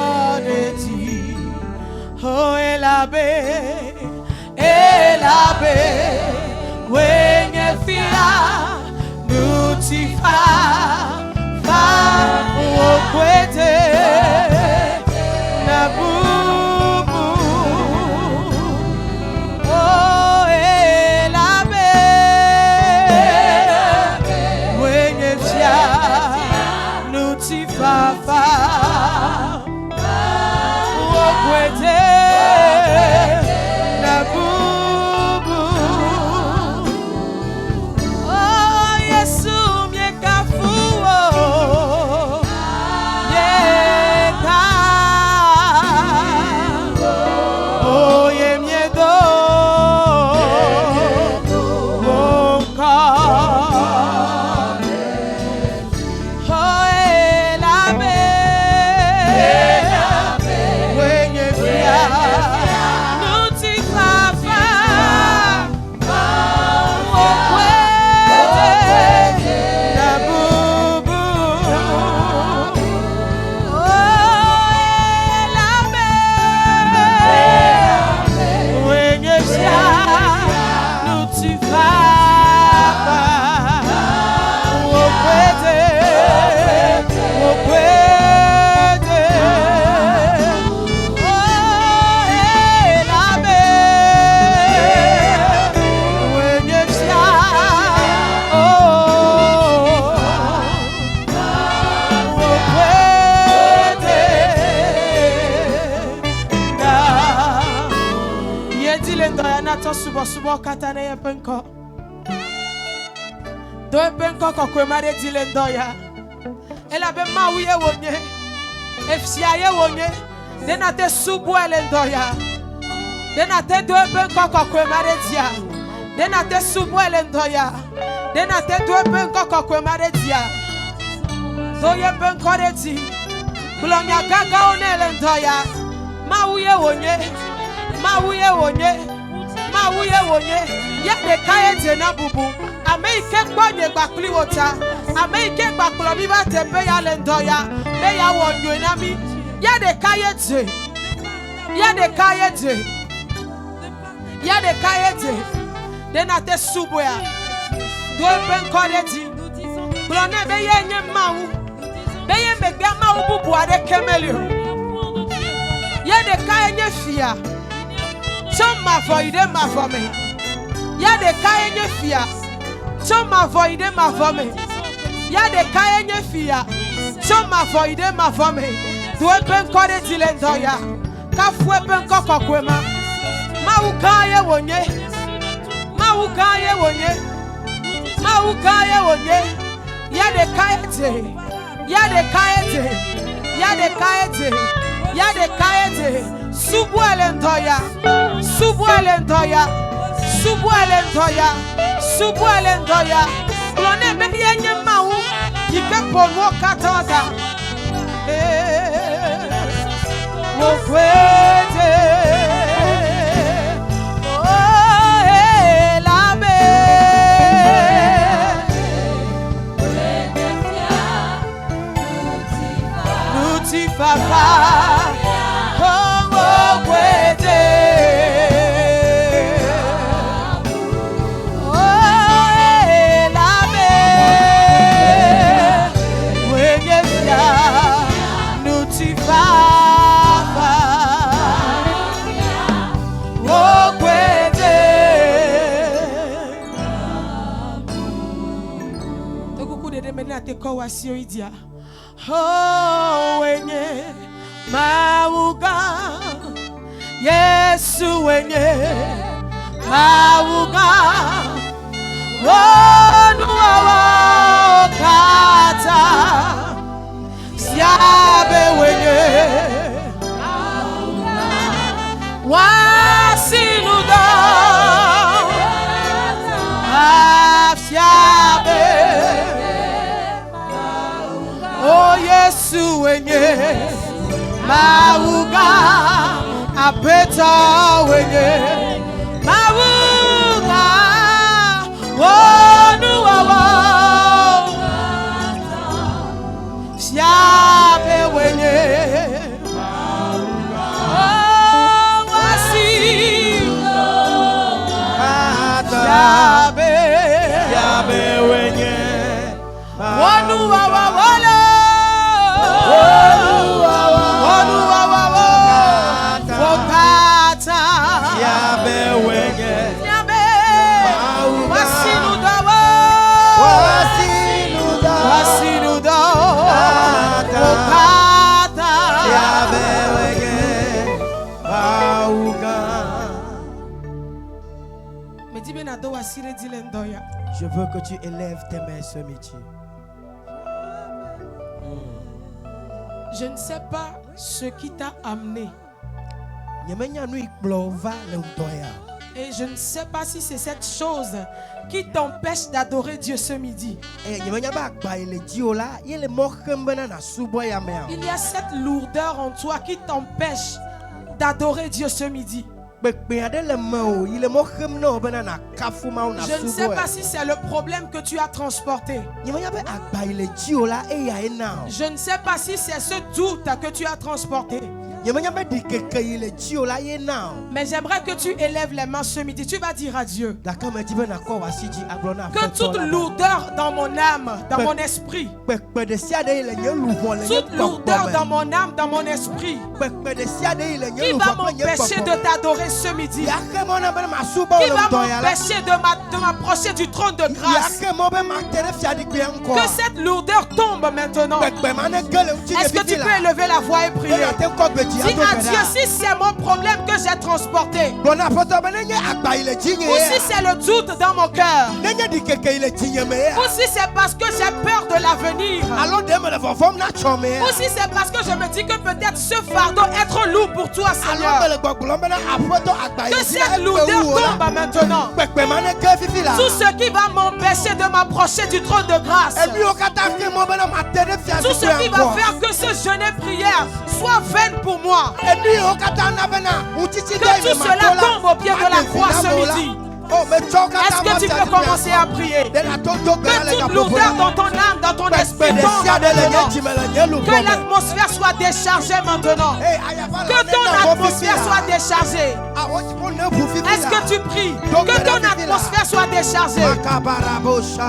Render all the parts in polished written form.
Kaneti, oh elabe, wenye fia, nutifa, fa okwete, na bubu, oh elabe, wenye fia, nutifa, fa okwete, na bubu, oh Yesu miekafuo, mieka, oh ye miedo, wonka, oh elabe, wenye fia, nutifafa, okwete, na bubu, oh elabe, wenye fia, nutifafa, okwete, okwete, oh elabe, wenye fia, oh okwete, na yedile ndoya nato subo katana yepenko, do yepenko kokwe mare dile ndoya, elabe mauye wonye, efsia ye wonye, denate subo ele ndoya, denate do yepenko kokwe mare dia, denate subo ele ndoya, denate do yepenko kokwe mare dia, do yepenko reti, bulonya gaga onele ndoya, mauye wonye, mauye wonye, mauye wonye, yade kaye tena bubu, ameike kwenye bakli wota, ameike baklo biba tepe ya lendoya, me ya wonyo nami, yade kaye te, yade kaye te, yade kaye te, denate subwea, doe ben koreti, blone beye nye mau, beye mbegya mau bubu ade kemelio, yade kaye nye fia, choma voide ma vome, yade kaye nye fia, choma voide ma vome, yade kaye nye fia, choma voide ma vome, doe ben koreti lendoya, kafwe ben kokokwema, maukaye wonye, maukaye wonye, maukaye wonye, yade kayete, yade kayete, yade kayete, yade kayete, subuele ndoya, subuele ndoya, subuele ndoya, subuele ndoya, klone be yenye mau, yike ponwo katoda, wokwete, oh elabe, nutifafa, oh wokwete, oh elabe, wenye fia, nutifafa, wokwete. Tokuku de mena te ko wasio idia. Oh wenye mauga, Yesu wenye mauga, wonuwa kata, siabe wenye wasinuda, afsiabe, oh Yesu wenye mauga, apeta wenye mauga, wonuwa siabe wenye Je veux que tu élèves tes mains ce midi. Je ne sais pas ce qui t'a amené. Et je ne sais pas si c'est cette chose qui t'empêche d'adorer Dieu ce midi. Il y a cette lourdeur en toi qui t'empêche d'adorer Dieu ce midi. Je ne sais pas si c'est le problème que tu as transporté. Je ne sais pas si c'est ce doute que tu as transporté. Mais j'aimerais que tu élèves les mains ce midi. Tu vas dire à Dieu que toute lourdeur dans mon âme, dans mon esprit, toute lourdeur dans mon âme, dans mon esprit, qui va m'empêcher de t'adorer ce midi, qui va m'empêcher de m'approcher du trône de grâce, que cette lourdeur tombe maintenant. Est-ce que tu peux élever la voix et prier? Dis à Dieu si c'est mon problème que j'ai transporté, ou si c'est le doute dans mon cœur, ou si c'est parce que j'ai peur de l'avenir, ou si c'est parce que je me dis que peut-être ce fardeau est trop lourd pour toi, Seigneur. Que cette lourdeur tombe maintenant. Tout ce qui va m'empêcher de m'approcher du trône de grâce, tout ce qui va faire que ce jeûne et prière soit vain pour moi, que tout cela tombe au pied de la croix ce midi. Est-ce que tu peux commencer à prier? Que toute lourdeur dans ton âme, dans ton esprit tombe maintenant. Que l'atmosphère soit déchargée maintenant. Que ton atmosphère soit déchargée. Est-ce que tu pries? Que ton atmosphère soit déchargée.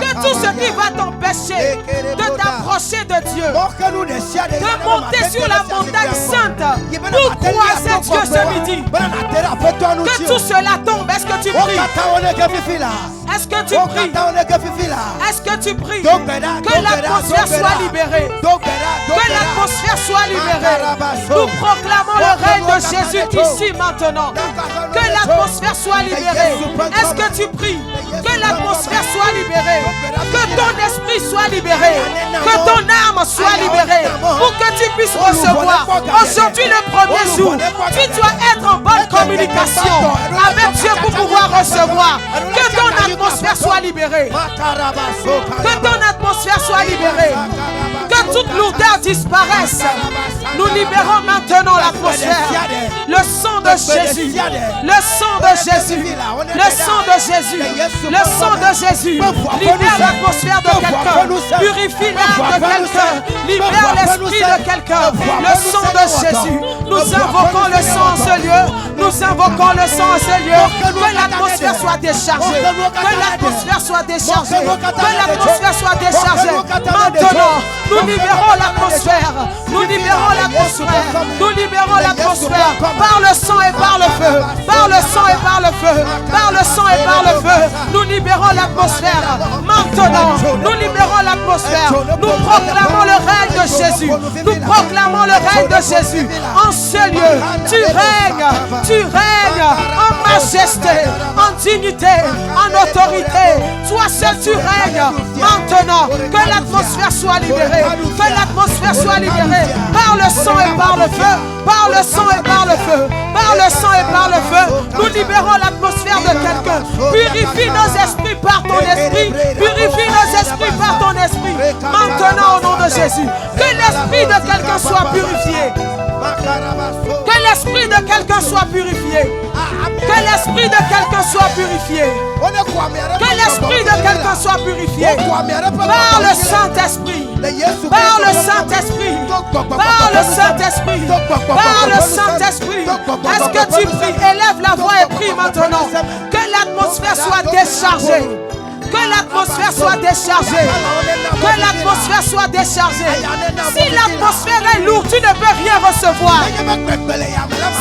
Que tout ce qui va t'empêcher de t'approcher de Dieu, de monter sur la montagne sainte pour croiser Dieu ce midi, que tout cela tombe. Est-ce que tu pries? Est-ce que tu pries? Est-ce que tu pries? Que l'atmosphère soit libérée. Que l'atmosphère soit libérée. Nous proclamons le règne de Jésus ici maintenant. Que l'atmosphère soit libérée. Est-ce que tu pries? Que l'atmosphère soit libérée. Que ton esprit soit libéré. Que ton âme soit libérée. Pour que tu puisses recevoir. Aujourd'hui le premier jour, tu dois être en bonne communication avec Dieu pour pouvoir recevoir. Que ton atmosphère soit libérée. Que ton atmosphère soit libérée. Que toute lourdeur disparaisse. Nous libérons maintenant l'atmosphère. Le sang de Jésus. Le sang de Jésus. Le sang de Jésus. Le sang de Jésus. Libère l'atmosphère de quelqu'un. Purifie l'âme de quelqu'un. Libère l'esprit de quelqu'un. Le sang de Jésus. Nous invoquons le sang en ce lieu. Nous invoquons le sang en ce lieu. Que l'atmosphère soit déchargée. Que l'atmosphère soit déchargée. Que l'atmosphère soit déchargée. Maintenant, nous libérons l'atmosphère. Nous libérons l'atmosphère. Nous libérons l'atmosphère. Par le sang et par le feu. Par le sang et par le feu. Par le sang et par le feu. Nous libérons l'atmosphère. Maintenant, nous libérons l'atmosphère. Nous proclamons le règne de Jésus. Nous proclamons le règne de Jésus. En ce lieu, tu règnes en majesté, en dignité, en autorité. Toi seul tu règnes. Maintenant, que l'atmosphère soit libérée. Que l'atmosphère soit libérée. Par le sang et par le feu. Par le sang et par le feu. Par le sang et par le feu. Nous libérons l'atmosphère de quelqu'un. Purifie nos esprits par ton esprit. Purifie nos esprits par ton esprit. Maintenant au nom de Jésus. Que l'esprit de quelqu'un soit purifié. Que l'esprit de quelqu'un soit purifié. Que l'esprit de quelqu'un soit purifié. Que l'esprit de quelqu'un soit purifié. Par le Saint-Esprit. Par le Saint-Esprit. Par le Saint-Esprit. Par le Saint-Esprit. Est-ce que tu pries? Élève la voix et prie maintenant. Que l'atmosphère soit déchargée. Que l'atmosphère soit déchargée. Que l'atmosphère soit déchargée. Si l'atmosphère est lourde, tu ne peux rien recevoir.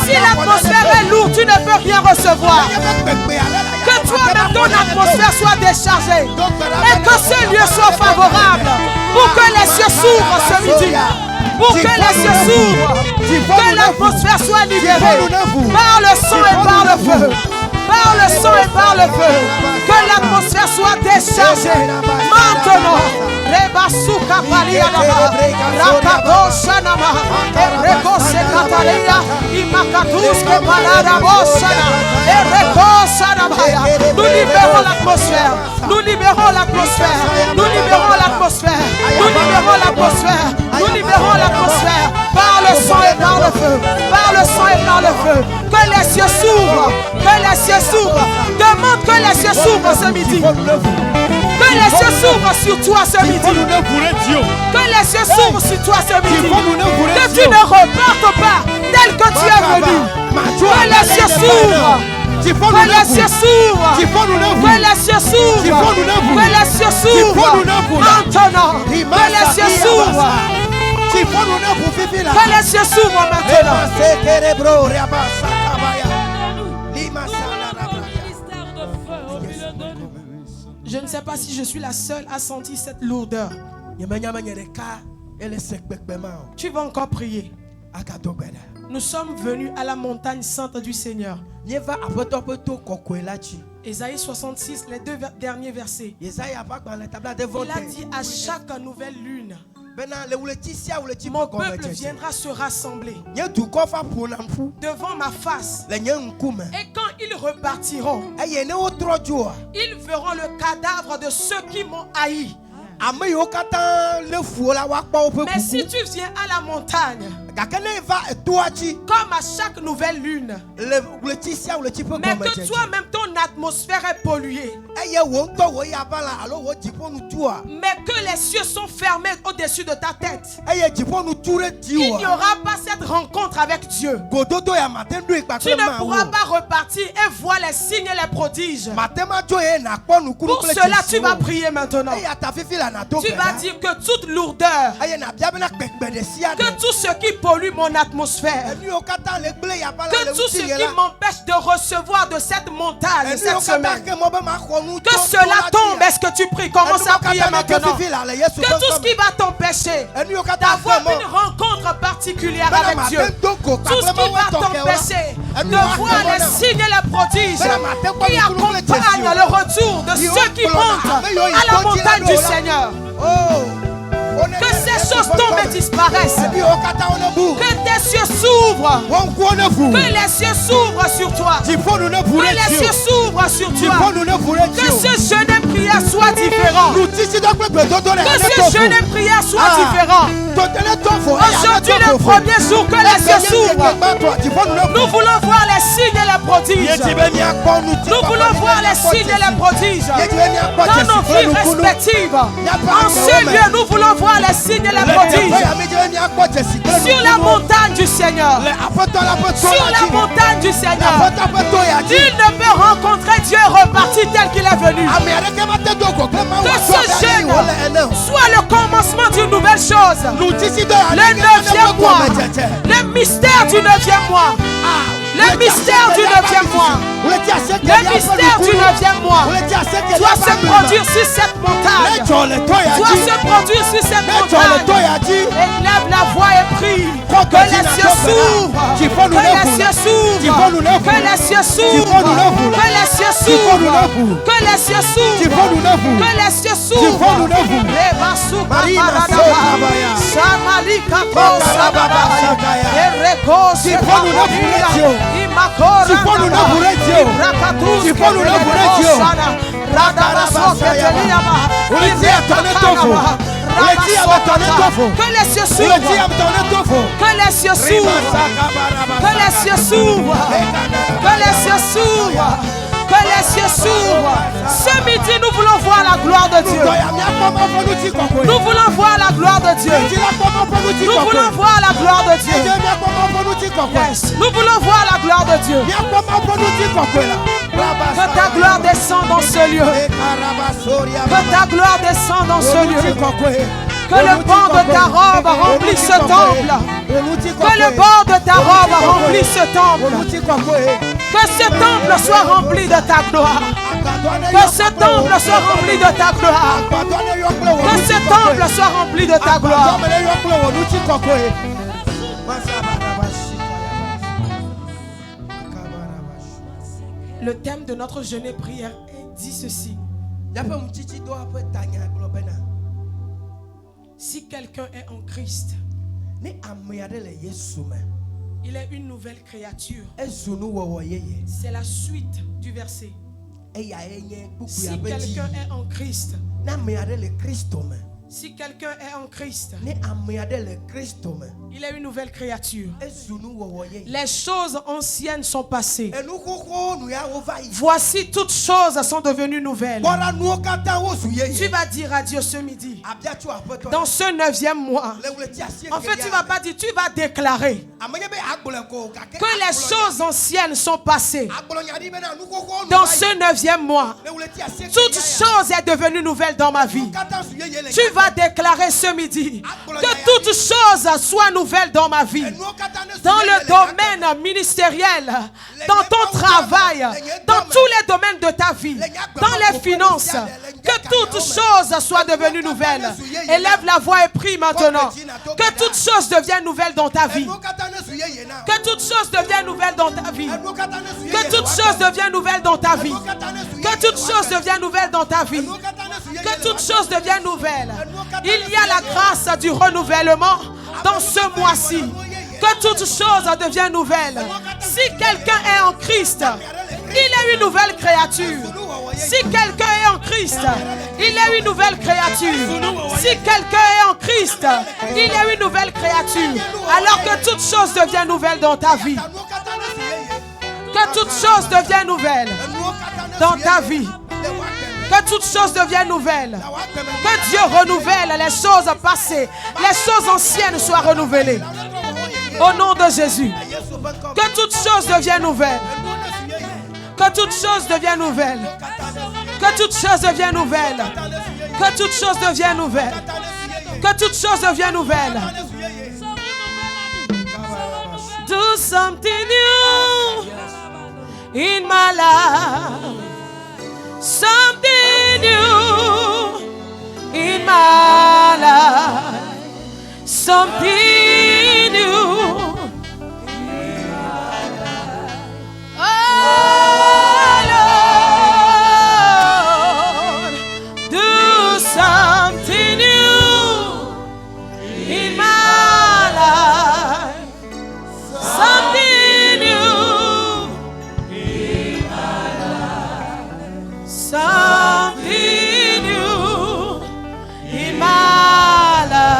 Si l'atmosphère est lourde, tu ne peux rien recevoir. Que toi-même ton atmosphère soit déchargée. Et que ce lieu soit favorable. Pour que les cieux s'ouvrent ce midi. Pour que les cieux s'ouvrent. Que l'atmosphère soit libérée. Par le sang et par le feu. par le sang et par le feu. Que l'atmosphère soit déchargée. Maintenant, Rebasuka Palianama, Rakabo Shanama, Rekose Katalia, Imakatuske Paladabosana, Rekosanamaya. Nous libérons l'atmosphère. Nous libérons l'atmosphère. Nous libérons l'atmosphère. Nous libérons l'atmosphère. Nous libérons l'atmosphère. Par le sang et par le feu. Par le sang et par le feu. Que les cieux s'ouvrent. Que les cieux s'ouvrent. Demande que les cieux s'ouvrent ce midi. Que les cieux s'ouvrent sur toi ce midi. Que les cieux s'ouvrent sur toi ce midi. Que tu ne repartes pas tel que tu es venu. Que les cieux s'ouvrent. Que les cieux s'ouvrent. Que les cieux s'ouvrent. Que les cieux s'ouvrent. Maintenant. Que les cieux s'ouvrent. Que les cieux s'ouvrent maintenant. Je ne sais pas si je suis la seule à sentir cette lourdeur. Tu vas encore prier. Nous sommes venus à la montagne sainte du Seigneur. Ésaïe 66, les 2 derniers versets. Il a dit à chaque nouvelle lune, mon peuple viendra se rassembler devant ma face. Et quand ils repartiront, ils verront le cadavre de ceux qui m'ont haï. Mais si tu viens à la montagne, comme à chaque nouvelle lune, mais que toi-même ton atmosphère est polluée, mais que les cieux sont fermés au-dessus de ta tête, il n'y aura pas cette rencontre avec Dieu. Tu ne pourras pas repartir et voir les signes et les prodiges. Pour cela tu vas prier maintenant. Tu vas dire que toute lourdeur, que tout ce qui pollue mon atmosphère, que tout ce qui m'empêche de recevoir de cette montagne cette semaine, que cela tombe. Est-ce que tu pries? Commence à prier maintenant. Que tout ce qui va t'empêcher d'avoir une rencontre particulière avec Dieu, tout ce qui va t'empêcher de voir les signes et les prodiges qui accompagnent le retour de ceux qui montent à la montagne du Seigneur. Que ces choses tombent et disparaissent. Que tes cieux s'ouvrent. Que les cieux s'ouvrent sur toi. Que les cieux s'ouvrent sur toi. Que ce jeûne et prière soit différent. Que ce jeûne et prière soit différent. Aujourd'hui, le premier jour que les cieux s'ouvrent, nous voulons voir les signes et les prodiges. Nous voulons voir les signes et les prodiges dans nos vies respectives. En ce lieu, nous voulons voir les signes et les prodiges sur la montagne du Seigneur. Sur la montagne du Seigneur. Il ne peut rencontrer Dieu et repartir tel qu'il est venu. Que ce jeûne soit le commencement d'une nouvelle chose. Le 9e mois. Le mystère du 9e mois. Le mystère du 9e mois. Le mystère du 9e mois doit se produire sur cette montagne. Doit se produire sur cette montagne. Élève la voix et prie. Que les cieux s'ouvrent. Que les cieux s'ouvrent. Que les cieux s'ouvrent. Que les cieux s'ouvrent. Que les cieux s'ouvrent. Que les cieux s'ouvrent. Rebasuka paradaba. Shamalika posababa. Ereko sepamodia. Imakora que les cieux s'ouvrent. Que les cieux s'ouvrent. Que les cieux s'ouvrent. Que les cieux s'ouvrent. Que les cieux s'ouvrent. Ce midi, nous voulons voir la gloire de Dieu. Nous voulons voir la gloire de Dieu. Nous voulons voir la gloire de Dieu. Yes. Nous voulons voir la gloire de Dieu. Que ta gloire descende dans ce lieu. Que ta gloire descende dans ce lieu. Que le bord de ta robe remplisse ce temple. Que le bord de ta robe remplisse ce temple. Que ce temple soit rempli de ta gloire. Que ce temple soit rempli de ta gloire. Que ce temple soit rempli de ta gloire. Le thème de notre jeûne et prière dit ceci. Si quelqu'un est en Christ, il est une nouvelle créature. C'est la suite du verset. Si quelqu'un est en Christ, si quelqu'un est en Christ, il est une nouvelle créature. Les choses anciennes sont passées. Voici, toutes choses sont devenues nouvelles. Tu vas dire à Dieu ce midi, dans ce 9e mois, en fait tu ne vas pas dire, tu vas déclarer que les choses anciennes sont passées. Dans ce 9e mois, toute chose est devenue nouvelle dans ma vie. Tu vas déclarer ce midi que toute chose soit nouvelle dans ma vie. Dans le domaine ministériel, dans ton travail, dans tous les domaines de ta vie, dans les finances, que toute chose soit devenue nouvelle. Élève la voix et prie maintenant. Que toute chose devienne nouvelle dans ta vie. Que toute chose devienne nouvelle dans ta vie. Que toute chose devienne nouvelle dans ta vie. Que toute chose devienne nouvelle dans ta vie. Que toute chose devienne nouvelle. Il y a la grâce du renouvellement dans ce mois-ci. Que toute chose devienne nouvelle. Si quelqu'un est en Christ, il est une nouvelle créature. Si quelqu'un est en Christ, il est une nouvelle créature. Si quelqu'un est en Christ, il est une nouvelle créature. Alors que toute chose devient nouvelle dans ta vie. Que toute chose devienne nouvelle dans ta vie. Que toute chose devienne nouvelle. Que Dieu renouvelle les choses passées. Les choses anciennes soient renouvelées. Au nom de Jésus. Que toute chose devienne nouvelle. Que toute chose devienne nouvelle. Que toute chose devienne nouvelle. Que toute chose devienne nouvelle. Que toute chose devienne nouvelle. Do something new in my life. Something new in my life. Something new. Oh Lord, do something new in my life. Something new in my life. Something new in my life.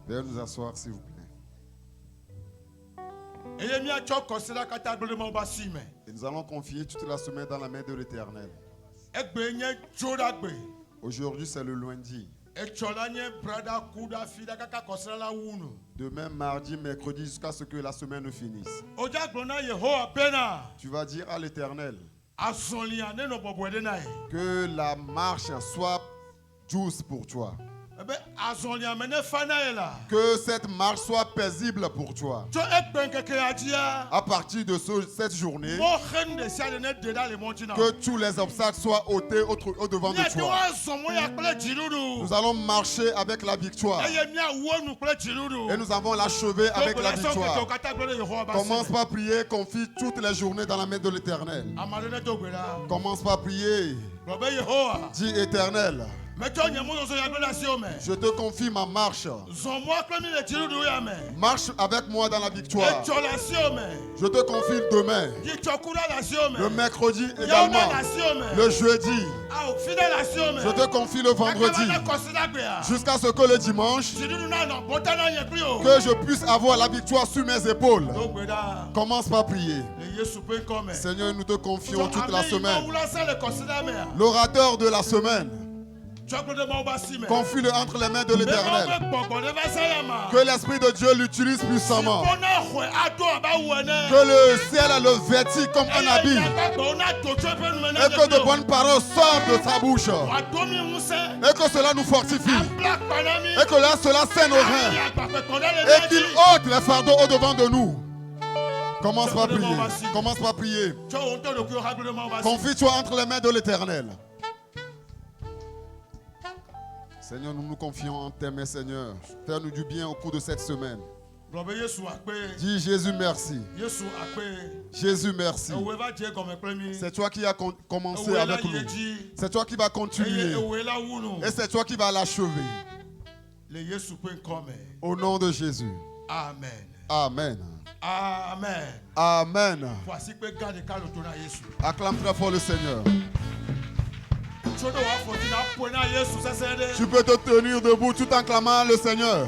Veuillez nous asseoir, s'il vous plaît. Et nous allons confier toute la semaine dans la main de l'Éternel. Aujourd'hui, c'est le lundi. Demain, mardi, mercredi, jusqu'à ce que la semaine ne finisse. Tu vas dire à l'Éternel que la marche soit douce pour toi. Que cette marche soit paisible pour toi. À partir de cette journée, que tous les obstacles soient ôtés au devant de toi. Nous allons marcher avec la victoire. Et nous avons l'achevé avec la victoire. Commence par prier, confie toutes les journées dans la main de l'Éternel. Commence par prier. Dis Éternel, je te confie ma marche. Marche avec moi dans la victoire. Je te confie demain, le mercredi également, le jeudi. Je te confie le vendredi, jusqu'à ce que le dimanche, que je puisse avoir la victoire sur mes épaules. Commence par prier. Seigneur, nous te confions toute la semaine. L'orateur de la semaine, confie-le entre les mains de l'Éternel. Que l'Esprit de Dieu l'utilise puissamment. Que le ciel le vêtit comme un habit. Et que de bonnes paroles sortent de sa bouche. Et que cela nous fortifie. Et que là cela saigne nos reins. Et qu'il ôte les fardeaux au devant de nous. Commence par prier. Commence par prier. Confie-toi entre les mains de l'Éternel. Seigneur, nous nous confions en tes mains, Seigneur. Fais-nous du bien au cours de cette semaine. Dis Jésus merci. Jésus merci. C'est toi qui as commencé avec nous. C'est toi qui vas continuer. Et c'est toi qui vas l'achever. Au nom de Jésus. Amen. Amen. Amen. Amen. Acclame très fort le Seigneur. Tu peux te tenir debout tout en clamant le Seigneur.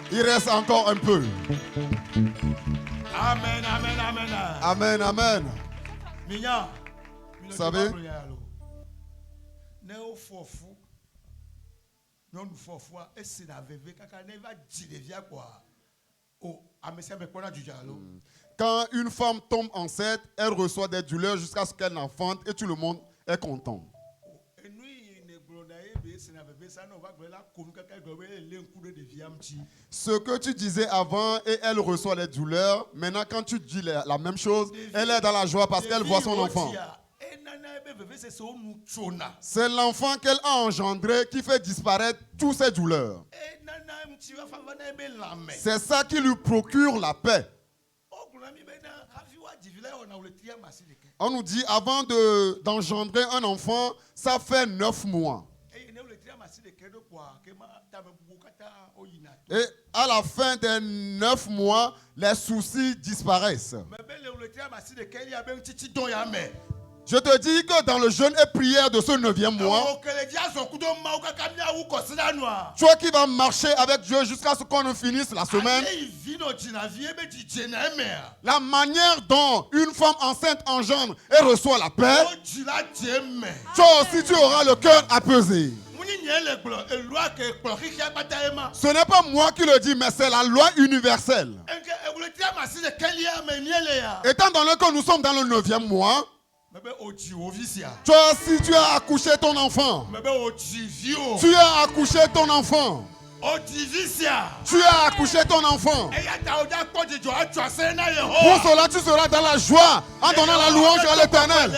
Il reste encore un peu. Amen, amen, amen. Amen, amen. Vous savez, quand une femme tombe enceinte, elle reçoit des douleurs jusqu'à ce qu'elle enfante et tout le monde est content. Ce que tu disais avant et elle reçoit les douleurs, maintenant quand tu dis la même chose, elle est dans la joie parce qu'elle voit son enfant. C'est l'enfant qu'elle a engendré qui fait disparaître toutes ses douleurs. C'est ça qui lui procure la paix. On nous dit avant d'engendrer un enfant, ça fait 9 mois. Et à la fin des 9 mois, les soucis disparaissent. Je te dis que dans le jeûne et prière de ce 9e mois, toi qui vas marcher avec Dieu jusqu'à ce qu'on finisse la semaine, la manière dont une femme enceinte engendre et reçoit la paix, toi aussi tu auras le cœur apaisé. Ce n'est pas moi qui le dis, mais c'est la loi universelle. Étant donné que nous sommes dans le 9e mois, toi aussi tu as accouché ton enfant. Tu as accouché ton enfant. Tu as accouché ton enfant. Pour cela tu seras dans la joie en donnant la louange à l'Éternel,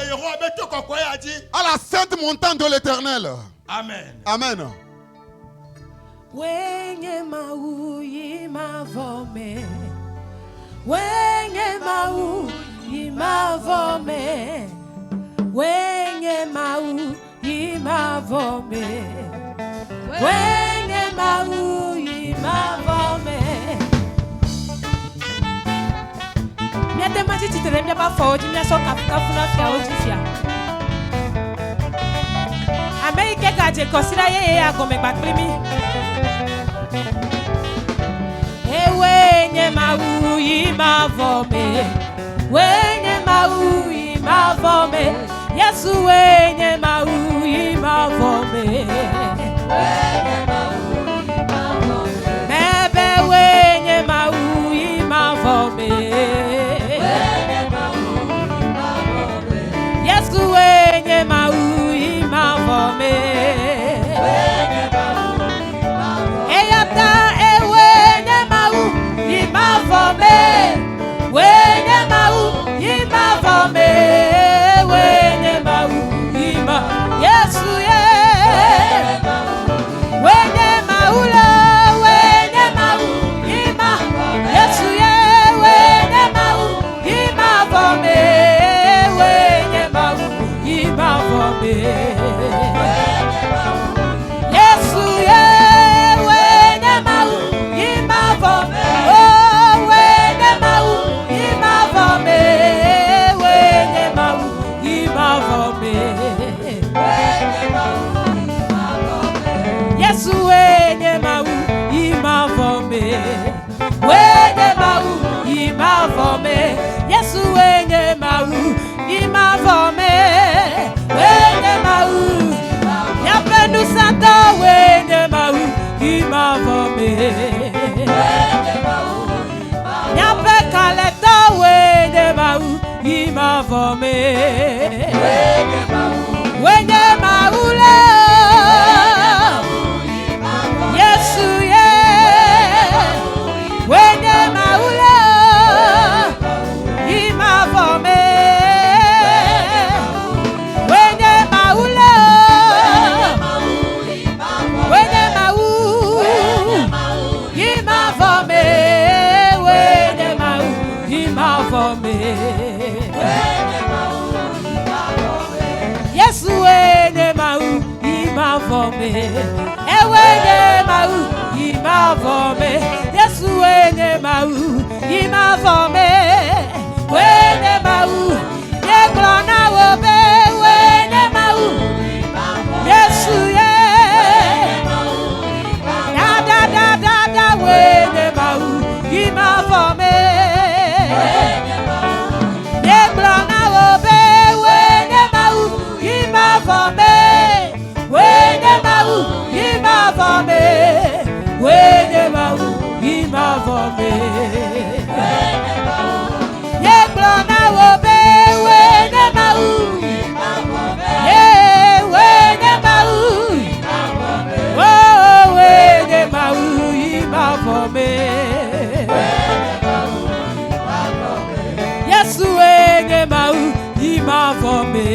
à la sainte montagne de l'Éternel. Amen. Amen. Wenye mau yimavome, wenye mau yimavome, wenye mau yimavome, wenye mau yimavome. Miate maji titele mia ba fo, jimia so kafuna fia ojifia. Amerike gaje kosira ye agome gbaklimi. Wenye mau yimavome, wenye mau yimavome, Yesu wenye mau yimavome, wenye mau yimavome, bebe wenye mau yimavome, wenye mau yimavome, Yesu wenye mau yimavome, wenye mau yimavome, eyata wenye mau yimavome, wenye mau yimavome, wenye mau yima, Yesu ye, wenye mau la, wenye mau yima, Yesu ye, wenye mau yimavome, wenye mau yimavome, Yesu ye, wenye mau yimavome, oh wenye mau yimavome, wenye mau yimavome, Yesu wenye mau yimavome, wenye mau yimavome, Yesu wenye mau yimavome, wenye mau yapenu santa, wenye mau yimavome, yape kaleta, wenye mau yimavome, wenye mau le, Yesu ye, wenye mau le yimavome, wenye formé. Et ouais, maou, il m'a formé. Yesu ouais, maou, il m'a formé. Ouais, maou, ye glona wobe. Ouais, maou, Yesu yeah. Da da da da ouais, maou, il m'a formé. Ye glona wobe. Ouais, maou, il m'a formé. Ouais, maou, il m'a formé. Ouais, maou, il m'a formé. Ye glona wobe. Ouais, maou, yeah, ouais, maou. Oh, ouais, maou, il m'a formé. Yes, ouais, maou, il m'a formé.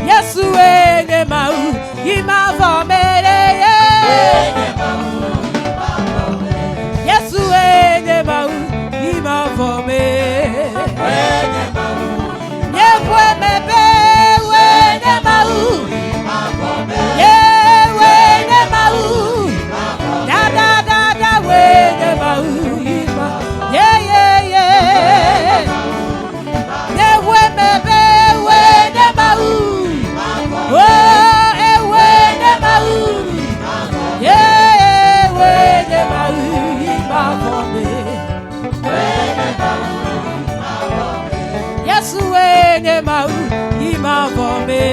Yes, ouais, maou, il m'a formé. Yes, ouais, maou, il m'a formé. Yeah, ouais, bébé, ouais, maou. Yeah, ouais, maou. Da da da da, ouais, maou, il m'a. Yeah, yeah, yeah. Yeah, ouais, bébé, ouais, maou. Oh, eh, ouais, maou. Yeah, ouais, maou, il m'a formé. Yes, ouais, maou, il m'a formé.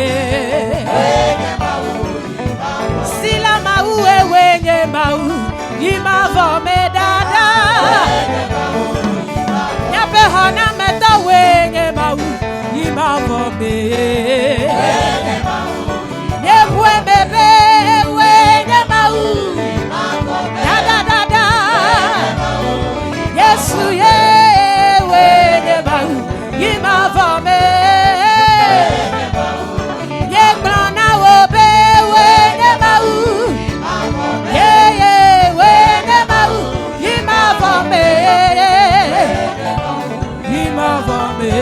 Si la maou est ouais, maou, il m'a formé dada. Y'a pas hana meta ouais, maou, il m'a formé. Y'a ouais bébé ouais, maou. Da da da. Yes, yeah, ouais, maou, il m'a formé. Yeah, glona wobe, ouais, maou. Yeah, yeah, ouais, maou, il m'a formé. Il m'a formé.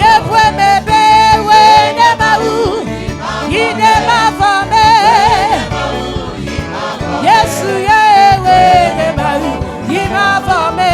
Yeah, ouais, bébé, ouais, maou. Il m'a formé. Yes, yeah, ouais, maou, il m'a formé.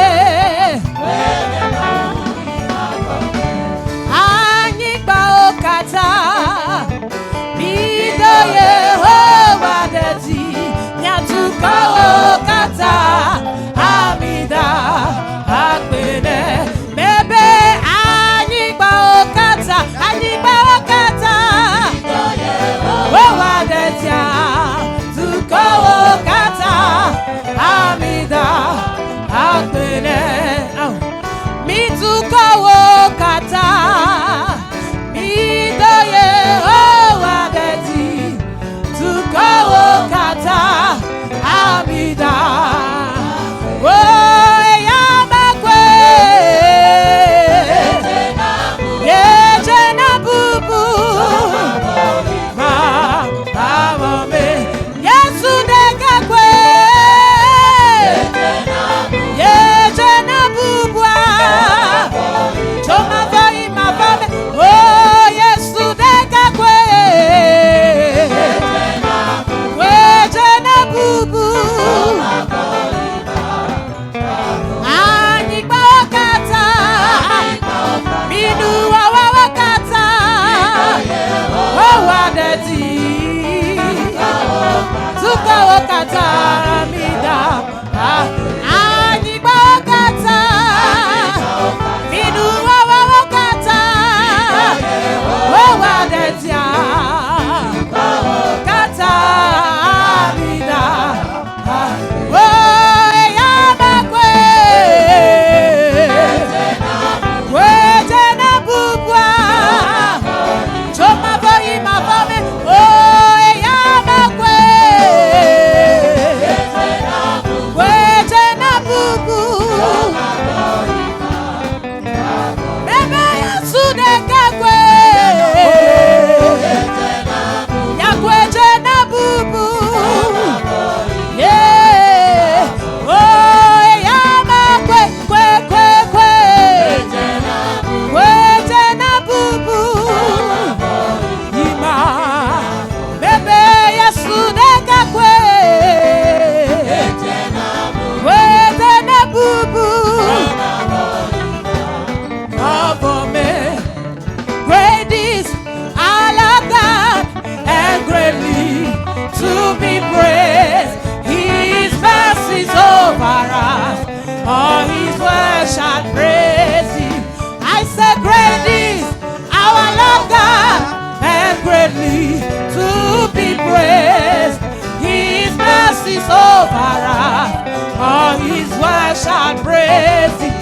shall praise Him. I say, great is our Lord God, and greatly to be praised. His mercies over us, all His word shall praise Him.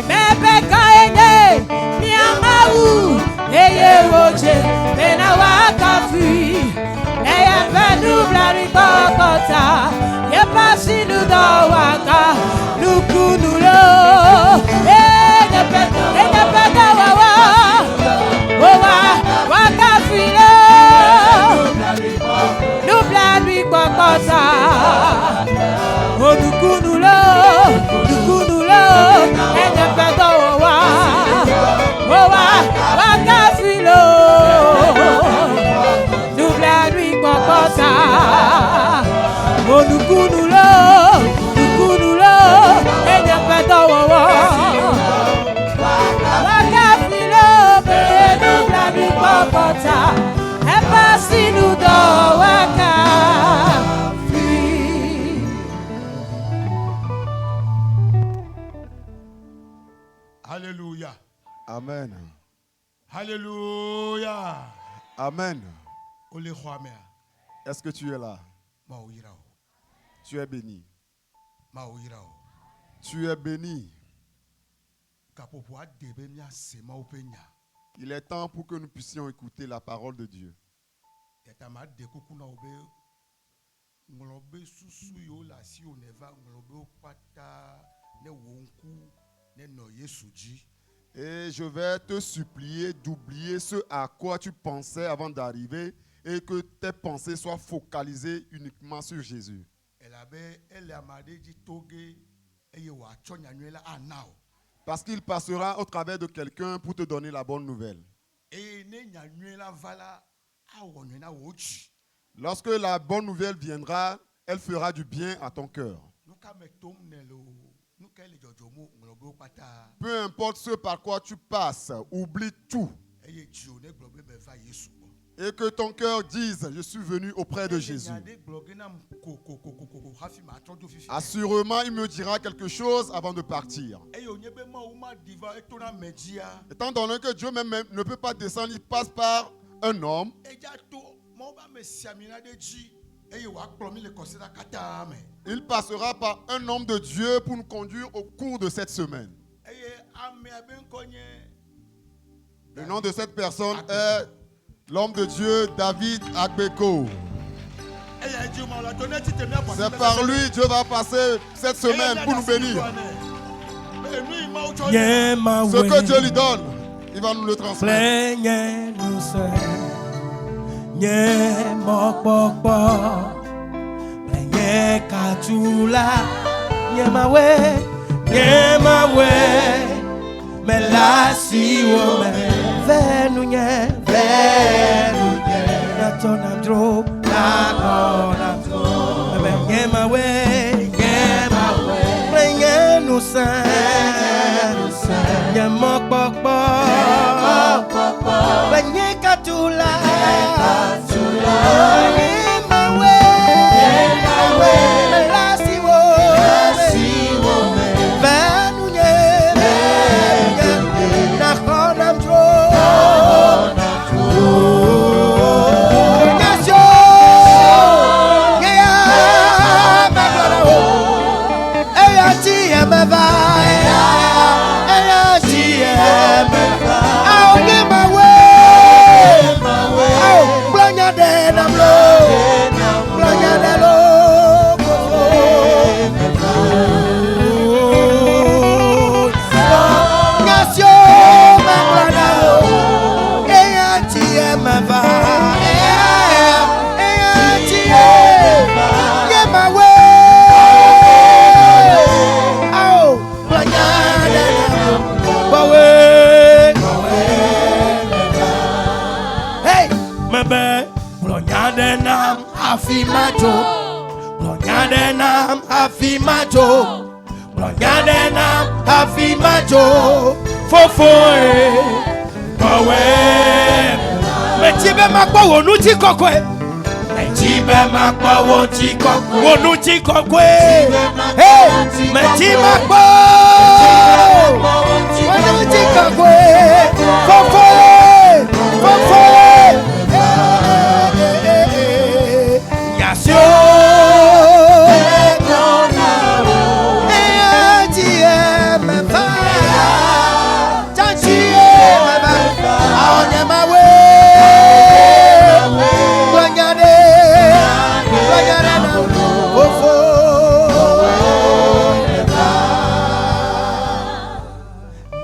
Bebe kaene, miamau, eye roche, bena wakafi, eye venu blari kokota, ye pasi nudo waka, nukunulo, eye pete wawa, owa wakafi lo, nublari kokota, o nukunulo, nukunulo, eye pete wawa, owa wakafi lo, nublari kokota, o nukunulo, nukunulo, eye pete wawa, wakafi lo, nublari kokota, e pasi nudo wakafi. Alléluia. Amen. Alléluia. Amen. Ole khwame. Est-ce que tu es là? Ma oyirao. Tu es béni. Ma oyirao. Tu es béni. Kapopo adebe mia sema openya. Il est temps pour que nous puissions écouter la parole de Dieu. Yatama de kukuna obe ngolobe susu yo la si oneva ngolobe opata ne wonku ne no yesuji. Et je vais te supplier d'oublier ce à quoi tu pensais avant d'arriver et que tes pensées soient focalisées uniquement sur Jésus. Parce qu'il passera au travers de quelqu'un pour te donner la bonne nouvelle. Lorsque la bonne nouvelle viendra, elle fera du bien à ton cœur. Peu importe ce par quoi tu passes, oublie tout. Et que ton cœur dise, je suis venu auprès de Jésus. Assurément, il me dira quelque chose avant de partir. Étant donné que Dieu même ne peut pas descendre, il passe par un homme. Il passera par un homme de Dieu pour nous conduire au cours de cette semaine. Le nom de cette personne est l'homme de Dieu David Agbeko. C'est par lui Dieu va passer cette semaine pour nous bénir. Ce que Dieu lui donne, il va nous le transmettre.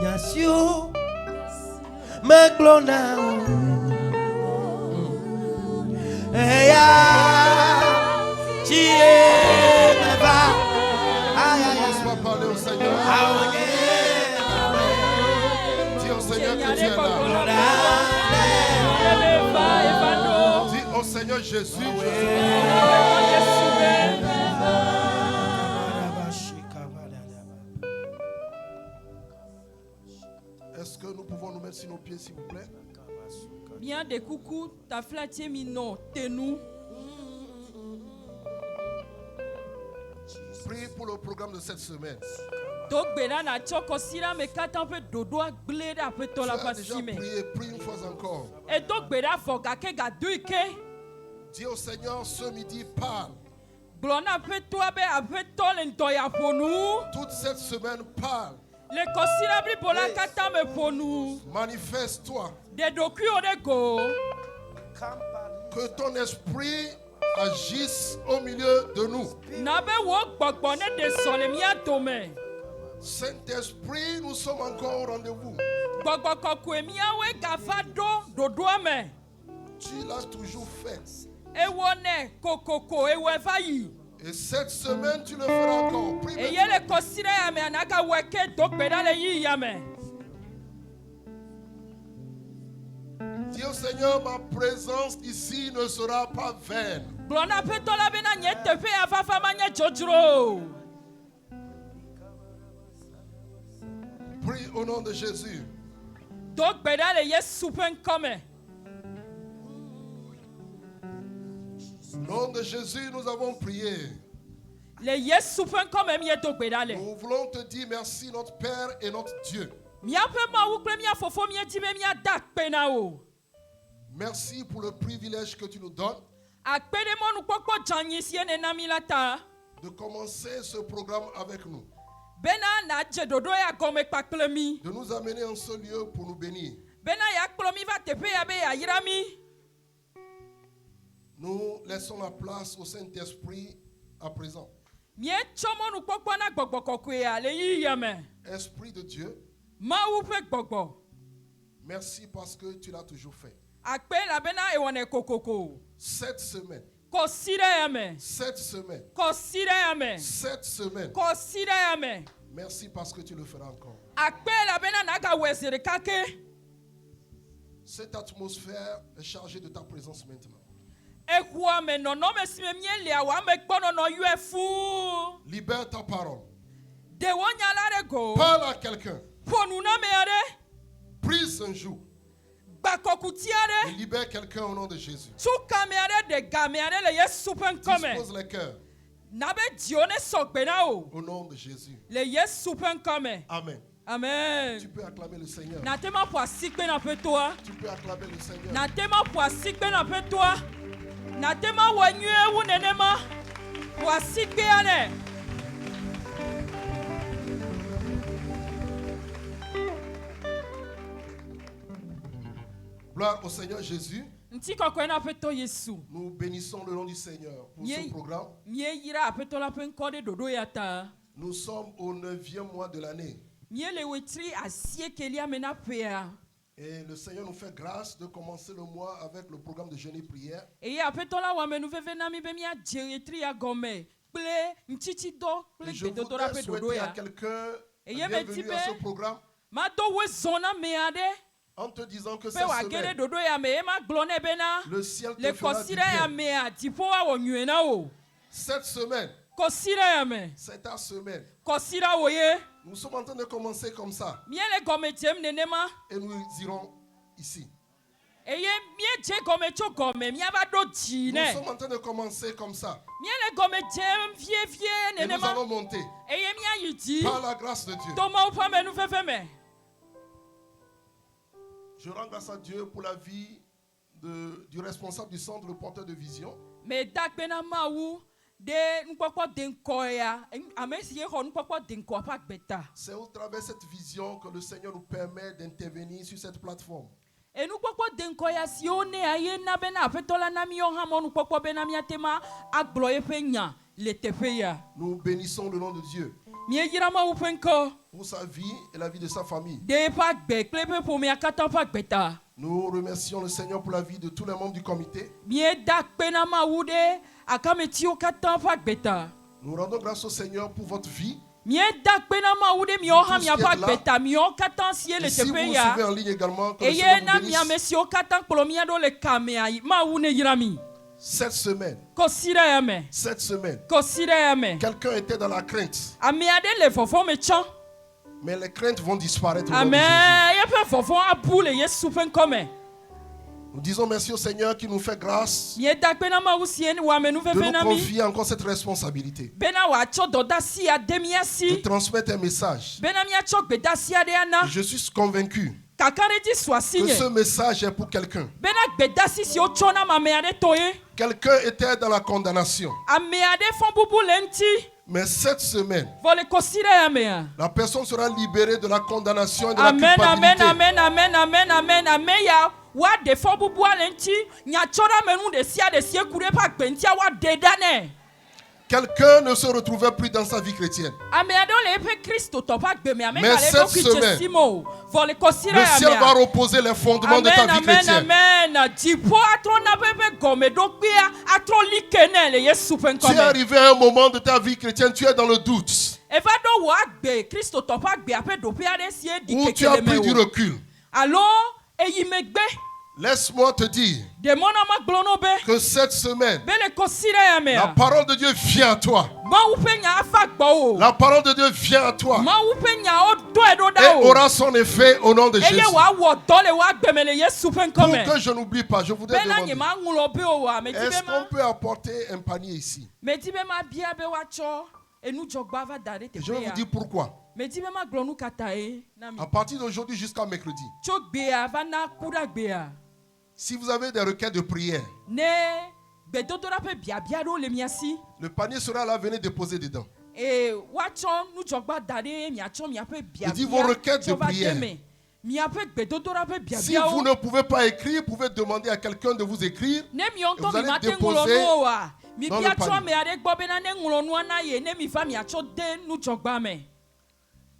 Nyasio Meglona Eya Chie Meva Commence par parler au Seigneur. Dis au Seigneur que tu es là. Dis au Seigneur Jésus. Est-ce que nous pouvons nous mettre sur nos pieds, s'il vous plaît? Bien des coucou, ta flattier mino, tenou. Prie pour le programme de cette semaine. Donc, na choko sira me katan pe dodo gblé da pe Tu tola as déjà pasime. prié, prie une fois encore. Et donc, foga ke ga duike. Dis au Seigneur ce midi, parle. Glona pe toi be ape tolen toya ponu. Toute cette semaine, parle. Le kosira bri bola kata me ponu. Manifeste-toi. De doku ode go. Que ton esprit agisse au milieu de nous. Na be wo gbogbone de sole mi atome. Saint-Esprit, nous sommes encore au rendez-vous. Gbogbo kokwe mi awe gafa dodo ame. Tu l'as toujours fait. Ewone kokoko ewevayi. Et cette semaine, tu le feras encore. Prie Et maintenant. le kosira yame anaka weke dokbeda le yi yame. Dis au Seigneur, ma présence ici ne sera pas vaine. Glona petola bena nyete pe afafa manye jojro. Prie au nom de Jésus. Dokbeda le Yesu pen come. Au nom de Jésus, nous avons prié. Le Yesu pen come mi dokbeda le. Nous voulons te dire merci, notre Père et notre Dieu. Mi ape ma wu kle mi afofo mi edi me mi adak pena o. Merci pour le privilège que tu nous donnes Akpede mo nu pokpo janyi si ene na mi lata. de commencer ce programme avec nous. Bena na je dodo ya gome pakple mi. De nous amener en ce lieu pour nous bénir. Bena ya kplo mi va tepe ya be ya yira mi. Nous laissons la place au Saint-Esprit à présent. Mi chomo nu pokpo na gbogbo kokwe ya le yi yame. Esprit de Dieu, Ma wu pe gbogbo. merci parce que tu l'as toujours fait. Akpe la bena ewone kokoko. Cette semaine, Kosira yame. cette semaine, Kosira yame. cette semaine, Kosira yame. merci parce que tu le feras encore. Akpe la bena naga wesere kake. Cette atmosphère est chargée de ta présence maintenant. Ekwa me nono me sime mieli awa me gbono no yuefu. Libère ta parole. De wonya lare go. Parle à quelqu'un. Ponu na me are. Prise un jour. Bakokuti Et are. libère quelqu'un au nom de Jésus. Tuka me are de ga me are le Yesu pen come. Dispose les cœurs Na be dione sokbe na o. au nom de Jésus. Le Yesu pen come. Amen. Amen. Tu peux acclamer le Seigneur. Na tema po asikpe na pe toa. Tu peux acclamer le Seigneur. Na tema po asikpe na pe toa. Na tema wanyu ewu nenema. Po asikpe ane. Gloire au Seigneur Jésus. Nti kokwe na pe to Yesu. Nous bénissons le nom du Seigneur pour Yeah. ce programme. Mie yira pe to la pe nkode dodo yata. Nous sommes au 9e mois de l'année. Mie le wetri asie kelia mena pea. Et le Seigneur nous fait grâce de commencer le mois avec le programme de jeûne et prière. E ya pe to la wa menu veve na mi be mi ajeretri ya gome. Ple nchichi do ple Et je pe dodo la voudrais pe dodo souhaiter à ya. quelqu'un Et ye bienvenue metipe. à ce programme Ma do we zona me ade. en te disant que Pe cette wa gere semaine, dodo ya me ma glone bena. le ciel te Le fera du kosira ya bien. me a tipo wa wonyu na o. Cette semaine, Kosira ya me. c'est ta semaine. Kosira woye. Nous sommes en train de commencer comme ça Mie le gome jem nenema. et nous irons ici. Eye mie je gome cho gome mi aba do Nous jine. sommes en train de commencer comme ça Mie le gome jem vie vie et nous nenema. allons monter Eye mi ayiji. par la grâce de Dieu. Toma upa menu fefe me. Je rends grâce à Dieu pour la vie du responsable du centre, le porteur de vision. Me dakbena mawu de nkpokpo denko ya. Amesi ye ho nkpokpo denko pa gbeta. C'est au travers de cette vision que le Seigneur nous permet d'intervenir sur cette plateforme. enu kpɔkpɔ de ŋkɔ ya siwo ne aye na bena aƒetɔ la na miɔ hã mɔnu kpɔkpɔ bena miatema agblɔ yeƒe nya le teƒe ya. Nous bénissons le nom de Dieu Mieyra Mawu ƒe ŋkɔ pour sa vie et la vie de sa famille. de eƒe agbe kple eƒe ƒomea katã ƒe agbeta. Nous remercions le Seigneur pour la vie de tous les membres du comité. Mieda kpe na Mawu ɖe akametiwo katã ƒe agbeta. Nous rendons grâce au Seigneur pour votre vie. Mieda kpe na Mawu ɖe miawo hã Tous qui êtes miaƒe là. agbeta miawo katã sie le Et si vous teƒe nous ya. suivez en ligne également, que le Eye Seigneur na vous miame bénisse. siwo katã kplɔ mia ɖo le kamea Mawu ne yra mi. Cette semaine, Kɔsi ɖe ya me. Kɔsi ɖe ya me. quelqu'un était dans la crainte, Ame aɖe le vɔvɔ me tsɔ. mais les craintes vont disparaître au nom de Amen. Jésus. Yeƒe vɔvɔ abu le Yesu ƒe ŋkɔ me. Nous disons merci au Seigneur qui nous fait grâce Mieda kpe na Mawu sie wɔame nu de veve nous na mi. confier encore cette responsabilité, Bena wòatsɔ dɔdasi ade mia de si. transmettre un message. Bena miatsɔ gbedasi aɖe ana. Je suis convaincu Kaka ɖe dzi su asi que nye. ce message est pour quelqu'un. Bena gbedasi si wotsɔ na ame aɖe to ye. Quelqu'un était dans la condamnation. Ame aɖe fɔ bubu le ŋuti. Mais cette semaine, Vɔ le kɔsi ɖe ya mea. la personne sera libérée de la condamnation et de la Amen, amen, culpabilité. amen, amen, amen, amen, amen ya. Wa de fɔ bubua le ŋuti. Nyatsɔ ɖe ame nu ɖe sia ku ɖe eƒe agbe ŋutia wa de ɖa nɛ. Quelqu'un ne se retrouvait plus dans sa vie chrétienne. Ame aɖewo le eƒe Kristo tɔ ƒe agbe me. Ame Mais gale cette eɖokui semaine, dzesi me o. Vɔ le kɔsi ɖe Le ya ciel va mea. reposer les fondements de ta Amen, vie amen, chrétienne. amen. Dziƒo atrɔ na ƒe gɔmeɖokpuia atrɔ li ke nɛ le Yesu ƒe Tu es ŋkɔ me. arrivé à un moment de ta vie chrétienne, tu es dans le doute. Eva ɖo wò agbe Kristo tɔ ƒe agbea ƒe ɖoƒe aɖe si di Où tu as kekele pris me du o. recul. Alo eyi megbe. Laisse-moi te dire Demɔna ma gblɔ no be. que cette semaine, Be le kɔsi ɖe ya la mea. parole de Dieu vient à toi. Mawu ƒe nya afa gbɔ o. La parole de Dieu vient à toi Mawu ƒe nyawo dɔe ɖo et ɖa o. aura son effet au nom de Jésus. Eye wòawɔ dɔ le wò agbe me le Yesu ƒe ŋkɔ Pour me. que je n'oublie pas, je voudrais Bena nye demander, ma ŋlɔ be o wa. Medi est-ce be ma. qu'on peut apporter un panier ici? Medi be ma bia be woatsɔ enudzɔgba va da ɖe Et je vais teƒe vous ya. dire pourquoi. Medi be ma gblɔ nu katã ye na mi. À partir d'aujourd'hui jusqu'à mercredi, Tso gbea va na ku ɖe agbea. si vous avez des requêtes de prière, Ne gbedodoɖa ƒe biabia ɖewo le mia si. le panier sera là, venez déposer dedans. Woatsɔ nudzɔgba da ɖe miatsɔ miaƒe Il dit vos requêtes de tsɔ va prière. de me. Miaƒe gbedodoɖa ƒe Si vous biabiawo. ne pouvez pas écrire, vous pouvez demander à quelqu'un de vous écrire. Ne miawo Vous ŋutɔ mi allez mate ŋlɔ déposer nu o wa. Mi dans bia le tso panier. ame aɖe gbɔ bena ne ŋlɔ nua na ye ne mi va miatsɔ de nudzɔgba me.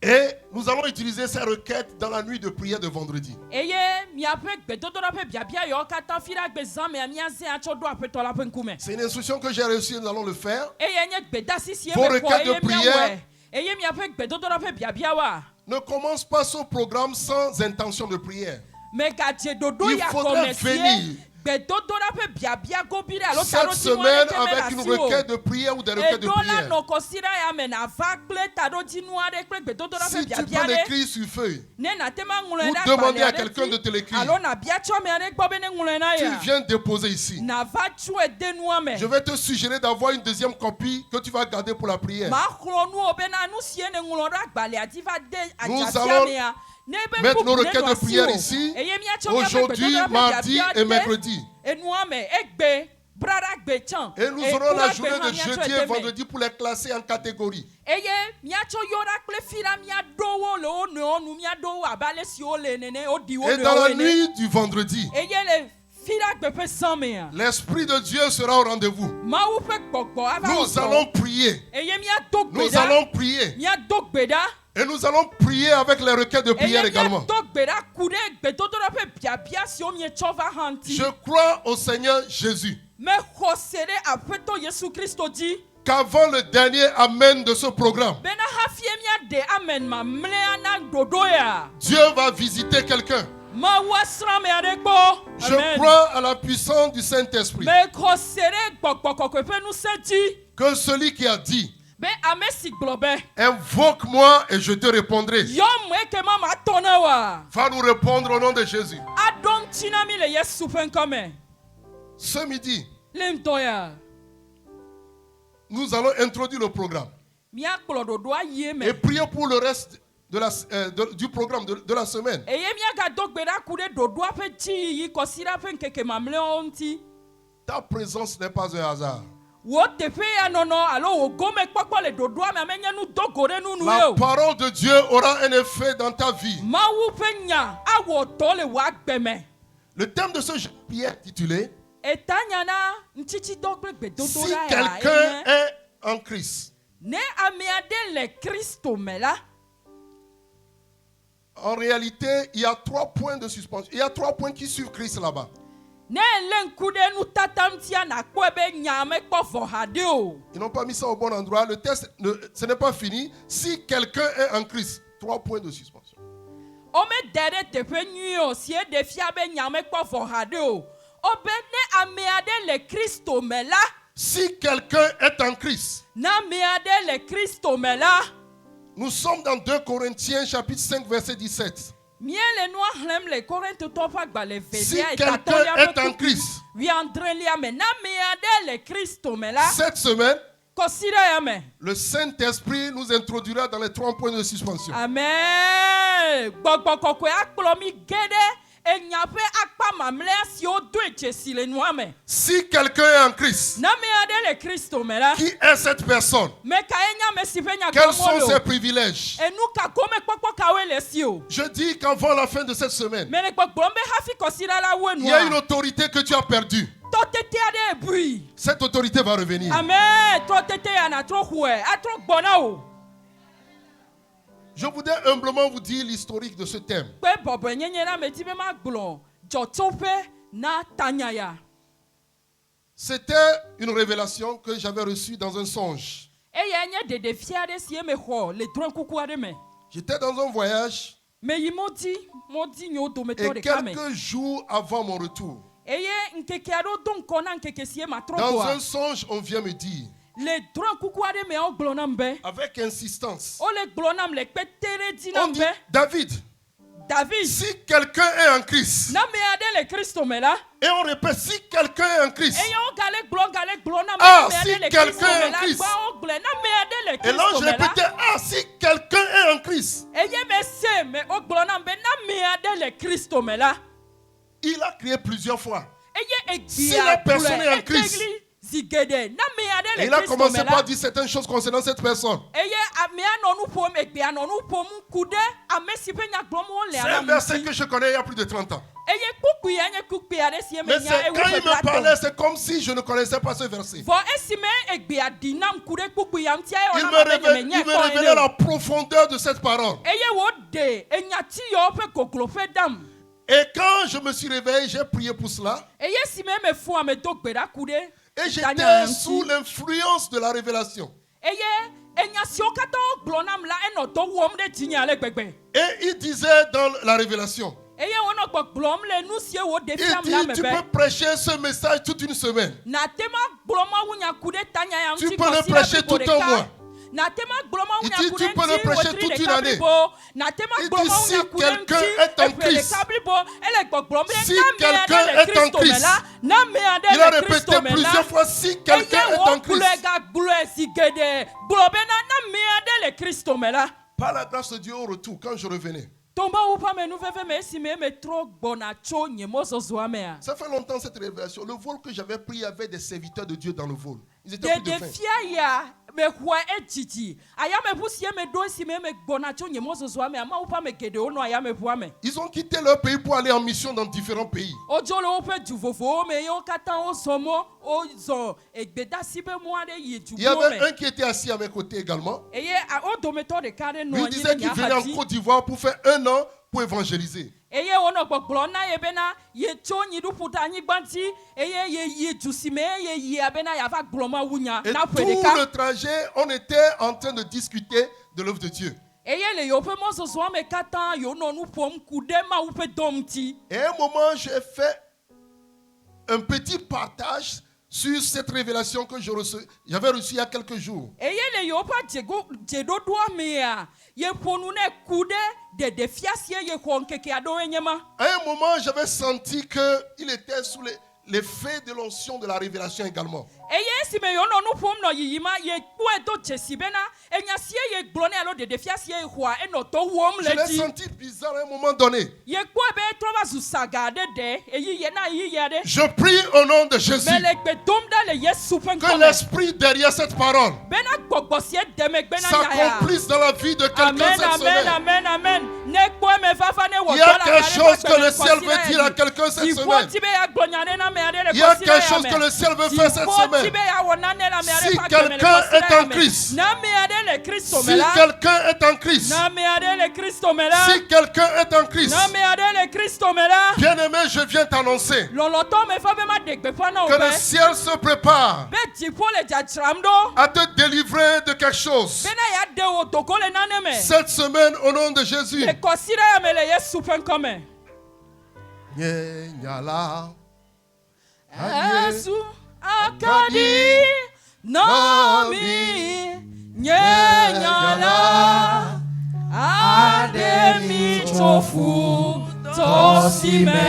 Et nous allons utiliser ces requêtes dans la nuit de prière de vendredi. Eye miaƒe gbedodoɖa ƒe biabia yawo katã fi ɖe agbe zã mea miaze atsɔ ɖo aƒetɔ la ƒe ŋkume. C'est une instruction que j'ai reçue, nous allons le faire. Eye nye gbedasi si Vos eme requêtes xɔ de eye prière. miawɔe. Eye miaƒe gbedodoɖa ƒe biabiawoa. Ne commence pas ce programme sans intention de prière. Megadze ɖoɖo Il ya faudrait kɔme venir sie gbedodoɖa ƒe biabia gobi ɖe alo cette taɖodinu semaine aɖeke me avec le une asi o. requête de prière ou des requêtes de Eɖo la prière. nɔ kɔsi ɖe ya me nava kple taɖodinu aɖe kple gbedodoɖa Si ƒe tu biabia peux ɖe. l'écrire sur feuille, Ne nate ma ŋlɔe ou ɖe demander à agbalẽ quelqu'un de aɖe te dzi l'écrire, alo nabia tso ame aɖe gbɔ be ne ŋlɔe na tu ya. viens déposer ici. Nava tsɔe de nua me. Je vais te suggérer d'avoir une deuxième copie que tu vas garder pour la prière. Maxlɔ nuwo bena nu sie ne ŋlɔ ɖe agbalẽa dzi va de Nous adzafia allons mea. Ne be mettre bubu nos ne requêtes nɔ de asi prière o. ici, Eye miatsɔ miaƒe aujourd'hui, gbedodoɖa ƒe mardi biabia et de mercredi. enua me egbe brada gbe tsã. Et nous aurons la journée de jeudi et vendredi pour les classer en catégories. Eye miatsɔ yɔɖa kple fi ɖa miaɖo wo le wo nɔewo nu miaɖo wo abe ale siwo le nene woɖi wo Et dans nɔewo la ene. nuit du vendredi, Eye le fi ɖa gbe ƒe zã mea. l'Esprit de Dieu sera au rendez-vous. Mawu ƒe gbɔgbɔ ava wɔ Nous dɔ. allons prier. Eye miado gbe Nous ɖa. allons prier. Miado gbe ɖa. Et nous allons prier avec les requêtes de prière Eye également. miado gbe ɖa ku ɖe gbedodoɖa ƒe biabia siwo mietsɔ va hã ŋuti. Je crois au Seigneur Jésus Mexɔ se ɖe aƒetɔ Yesu Kristo dzi. qu'avant le dernier Amen de ce programme, Bena hafie miaɖe amen mamlɛa na ɖoɖo ya. Dieu va visiter quelqu'un. Mawu asrã ame aɖe gbɔ. Je Amen. crois à la puissance du Saint-Esprit. Mexɔ se ɖe gbɔgbɔ kɔkɔe ƒe ŋusẽ dzi. Que celui qui a dit, Be ame si gblɔ be invoque-moi et je te répondrai, yɔm eke ma matɔ ne wa. va nous répondre au nom de Jésus. Aɖo ŋuti na mi le Yesu ƒe ŋkɔ me. Ce midi, Le ŋdɔ ya. nous allons introduire le programme Miakplɔ ɖoɖoa yie me. et prier pour le reste de du programme de la semaine. Eye miagado gbe ɖa ku ɖe ɖoɖoa ƒe dziyiyi kɔsi ɖa ƒe ŋkeke mamlɛawo ŋuti. Ta présence n'est pas un hasard. Wo teƒe ya nɔnɔ alo wo gome kpɔkpɔ le ɖoɖoa me amenye nu do go ɖe nu nu ye La o. parole de Dieu aura un effet dans ta vie. Mawu ƒe nya awɔ dɔ le wò agbe me. Le thème de ce jour est intitulé etanyana ntiti dokle Si gbedodola ya quelqu'un est en Christ. ne amiade le Kristo mela. En réalité, il y a 3 points de suspension. Il y a 3 points qui suivent Christ là-bas. Ne lenkude nu tatamtia na kwebe nyame kpofo hadeo. Ils n'ont pas mis ça au bon endroit. Le test, ce n'est pas fini. Si quelqu'un est en Christ, 3 points de suspension. Ome dere tepe nyuo sie defia be nyame kpofo hadeo. Obe ne amiade le Kristo mela. Si quelqu'un est en Christ, Na amiade le Kristo mela. nous sommes dans 2 Corinthiens chapitre 5 verset 17. Miele noa hlem le Korinthe tofa gbale Si vedia quelqu'un est en Christ, wi andrelia me na amiade le Kristo mela. cette semaine, Kosira ya me. le Saint-Esprit nous introduira dans les 3 points de suspension. Amen. Gbogbo kokwe akplomi gede enyape akpa mamle si o do echesi le noa me. Si quelqu'un est en Christ, Na amiade le Kristo mela. qui est cette personne? Me ka enya me si fe nya Quels sont gomolo. ses privilèges? Enu ka kome kpokpo kawe le si o. Je dis qu'avant la fin de cette semaine, Me le gbogbo mbe hafi kosira la we il y a une noa. autorité que tu as perdue. To tete ade bui. Cette autorité va revenir. Amen. To tete ya na tro hwe. Atro gbona o. Je voudrais humblement vous dire l'historique de ce thème. Pe bobo nyenye na me ti be ma gblon. Jotope na tanyaya. C'était une révélation que j'avais reçue dans un songe. Eya nye dede fiade si me ho le dron kuku ade me. J'étais dans un voyage Me yi modi nyo do me to et de kame. quelques jours avant mon retour, Eye nkeke ado don kona nkeke si ma tro dans boa. un songe, on vient me dire, Le dron kuku ade me o glonam be. avec insistance, O le glonam le petere on dinam dit, be. David, David. si quelqu'un est en Christ, Na me ade le Kristo me la. et on répète, si quelqu'un est en Christ, Eye o gale glonam Ah, me si ade le quelqu'un Kristo est en me la. Christ. Gba o gle na me ade le et là Kristo je me la. répétais, ah, si quelqu'un est en Christ, Eye me se me o glonam be na me ade le Kristo me la. il a crié plusieurs fois. Eye egbia. Si la personne est en Christ. Zigede. Na me ade Et le il a Kristo commencé me par la. dire certaines choses concernant cette personne. Eye amea nonu pom egbia nonu pom kude amesi pe nya glomo le C'est un ana verset musi. que je connais il y a plus de 30 ans. Eye kuku ya nye kuku ya de si me Mais nya c'est ewu quand il pe me plateau. parlait, c'est comme si je ne connaissais pas ce verset. Vo esime egbia dinam kude kuku ya mtia e Il ona me ma be révélait, nya il me ko révélait ele. la profondeur de cette parole. Eye wo de enyati yo pe koklo fe dam. Et quand je me suis réveillé, j'ai prié pour cela. Eye sime me fu ame do gbeda kude. Et j'étais sous l'influence de la révélation. Eye enyasi o kata o glonam la eno do wom de tinya le gbegbe. Et il disait dans la révélation, Eye wono gbo glom le nu sie wo de il fiam la dit, tu mebe. peux prêcher ce message toute une semaine. Na tema gloma wunya kude tanya ya Tu mti peux le kosila prêcher bibo tout de un ka. mois. Na tema gloma Il wunya dit, kude tu peux le nti prêcher wotri toute de une année. kablibo. Na tema Il gloma dit, si wunya kude quelqu'un nti est en efe de Christ. kablibo. Ele gbo glom le Si na me quelqu'un ade le est en Kristo Christ. mela. Na me ade Il a le répété Kristo mela. plusieurs fois, si quelqu'un est en Christ. ga glue sigede. Globe na me ade le Kristo mela. Par la grâce de Dieu au retour, quand je revenais. Tomba upa me nu fefe me si me tro gbona cho nyemo zozo amea. Ça fait longtemps cette révélation. Le vol que j'avais pris, il y avait des serviteurs de Dieu dans le vol. Ils étaient plus de De faim. fia ya me hwa ejiji. Aya me busie me do si me gbona cho nyemo zozo amea. Ma upa me gede ono aya me hwa me. Ils ont quitté leur pays pour aller en mission dans différents pays. Ojolo ope du vovo me yo kata o somo o zo egbeda sibe mo ade yi du Il y avait me. un qui était assis à mes côtés également. Eye a o do me to de kare no Lui disait qu'il venait en Côte d'Ivoire pour faire 1 an pour évangéliser. Eye ono gbogbo na ye bena ye cho nyi du puta nyi gbanti eye ye jusime ye abena ya va gloma wunya Et na tout predeka. le trajet, on était en train de discuter de l'œuvre de Dieu. Eye le yo pe mo so so me kata yo no nu pom kude ma u pe domti. Et à un moment, j'ai fait un petit partage sur cette révélation que j'avais reçue il y a quelques jours. Eye le yo pa jedo do amea ye ponu ne kude de fiasie ye ko nkeke ado enyema. À un moment, j'avais senti qu'il était sous l'effet de l'onction de la révélation également. Je l'ai senti bizarre à un moment donné. Je prie au nom de Jésus que l'esprit derrière cette parole s'accomplisse dans la vie de quelqu'un cette semaine. Il y a quelque chose que le ciel veut dire à quelqu'un cette semaine. Il y a quelque chose que le ciel veut faire cette semaine. Si quelqu'un est en Christ, si quelqu'un est en Christ, si quelqu'un est en Christ, bien-aimé, je viens t'annoncer que le ciel se prépare à te délivrer de quelque chose cette semaine au nom de Jésus. Yesu akadi nami nyenyala ademi chofu tosime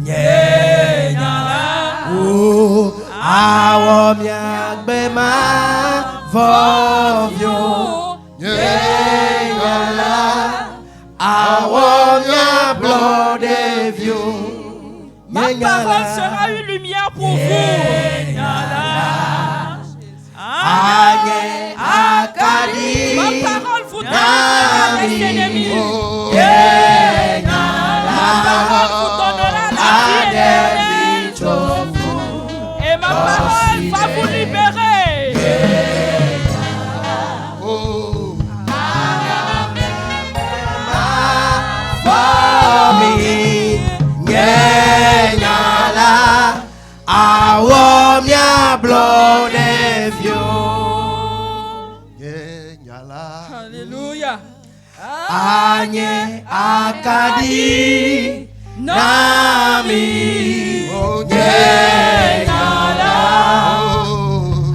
nyenyala awomia gbema vovyo nyenyala awomia blodevyo. Ma parole sera une lumière pour vous. Ma parole vous donnera les ennemis. Ma parole vous donnera la vie éternelle. Et ma parole va vous libérer. Alléluia. Anye akadi nami Nyenyala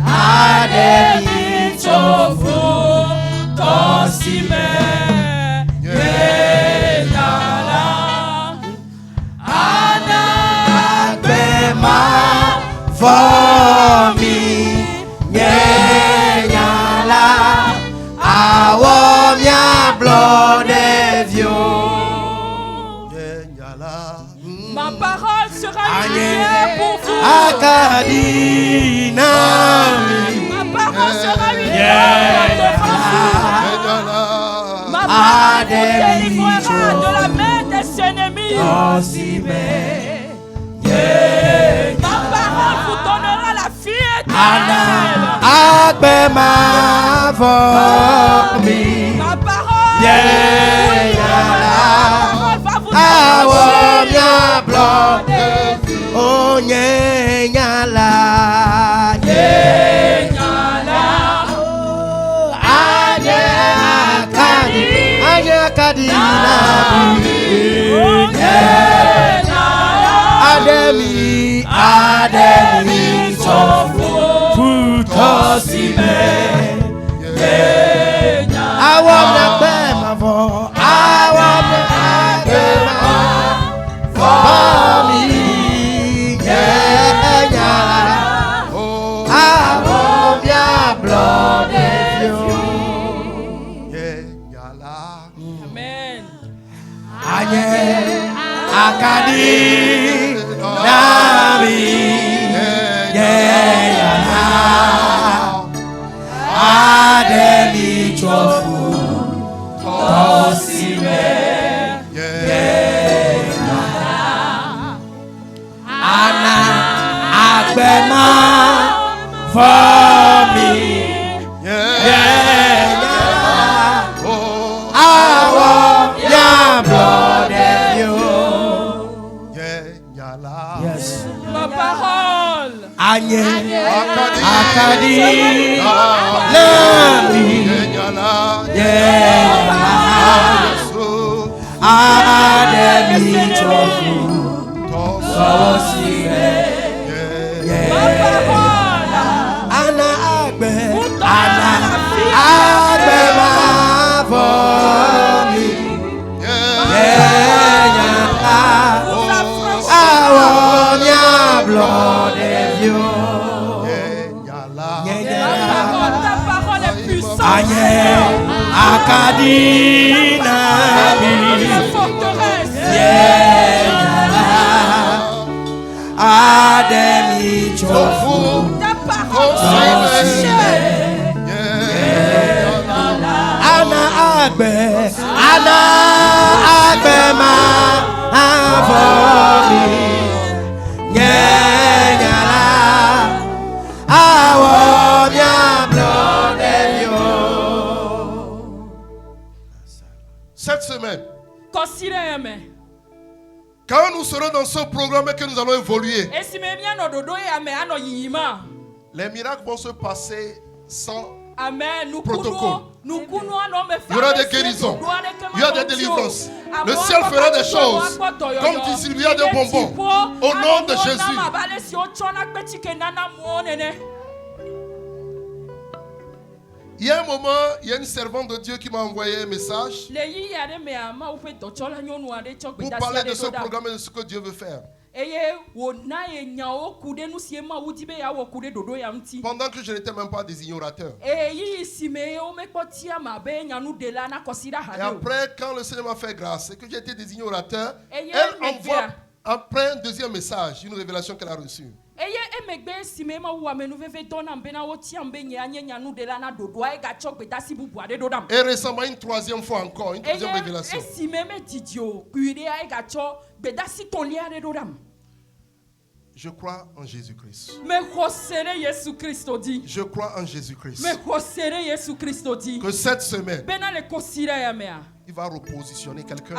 ademi chofu tosime Nyenyala agbema for me nyenyala awomia blood of you. Ma parole sera une lumière pour vous. Akadina. Ma parole sera une lumière pour vous. Ma parole vous délivrera de la main des ennemis. Ma parole vous donnera la vie éternelle. Agbema for me. Ma parole va vous awomia blood oh nyenyala Nyenyala anye akadi ademi chofu putosime awomia gbema for me nyenyala awomia blood of you. Amen. Anye akadi nami nyenyala ademi chofu tosime ana agbema for me nyenyala awomia blood of you. Yes. Ma parole. Anye akadi nami nyenyala ademi chofu tosime Ma parole. ana agbema for me nyenyala awomia Cette semaine, quand nous serons dans ce programme et que nous allons évoluer, les miracles vont se passer sans protocole. Il y aura des guérisons, il y aura des délivrances. Le ciel fera des choses comme distribuera des bonbons au nom de Jésus. Il y a un moment, il y a une servante de Dieu qui m'a envoyé un message pour parler de ce programme et de ce que Dieu veut faire. Pendant que je n'étais même pas désigné orateur. Et après, quand le Seigneur m'a fait grâce et que j'ai été désigné orateur, elle envoie après un deuxième message, une révélation qu'elle a reçue. Et récemment, une troisième fois encore, une troisième révélation. Je crois en Jésus-Christ. Je crois en Jésus-Christ. Que cette semaine, il va repositionner quelqu'un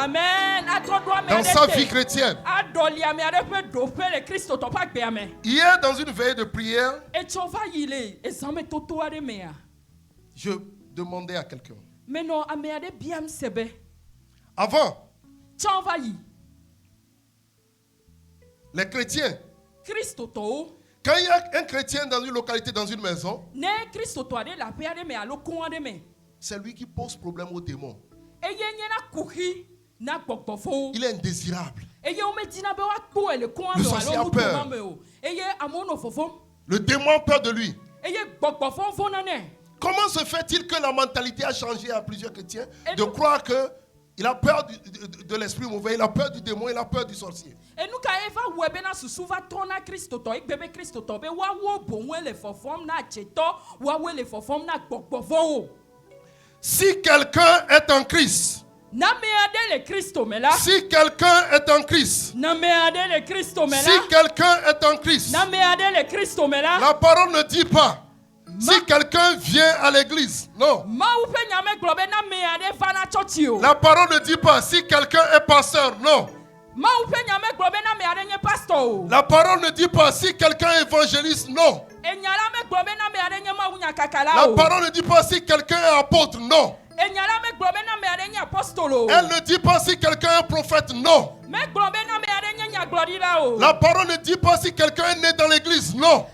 dans sa vie chrétienne. Hier, dans une veille de prière, je demandais à quelqu'un. Avant, les chrétiens, quand il y a un chrétien dans une localité, dans une maison, c'est lui qui pose problème aux démons. Il est indésirable. Le sorcier a peur. Le démon a peur de lui. Comment se fait-il que la mentalité a changé à plusieurs chrétiens de croire que il a peur de l'esprit mauvais, il a peur du démon, il a peur du sorcier. Si quelqu'un est en Christ, si quelqu'un est en Christ, si quelqu'un est en Christ, la parole ne dit pas si quelqu'un vient à l'église. Non. La parole ne dit pas si quelqu'un est pasteur. Non. La parole ne dit pas si quelqu'un est évangéliste. Non. La parole ne dit pas si quelqu'un est apôtre. Non. Elle ne dit pas si quelqu'un est prophète. Non. La parole ne dit pas si quelqu'un est né dans l'église. Non.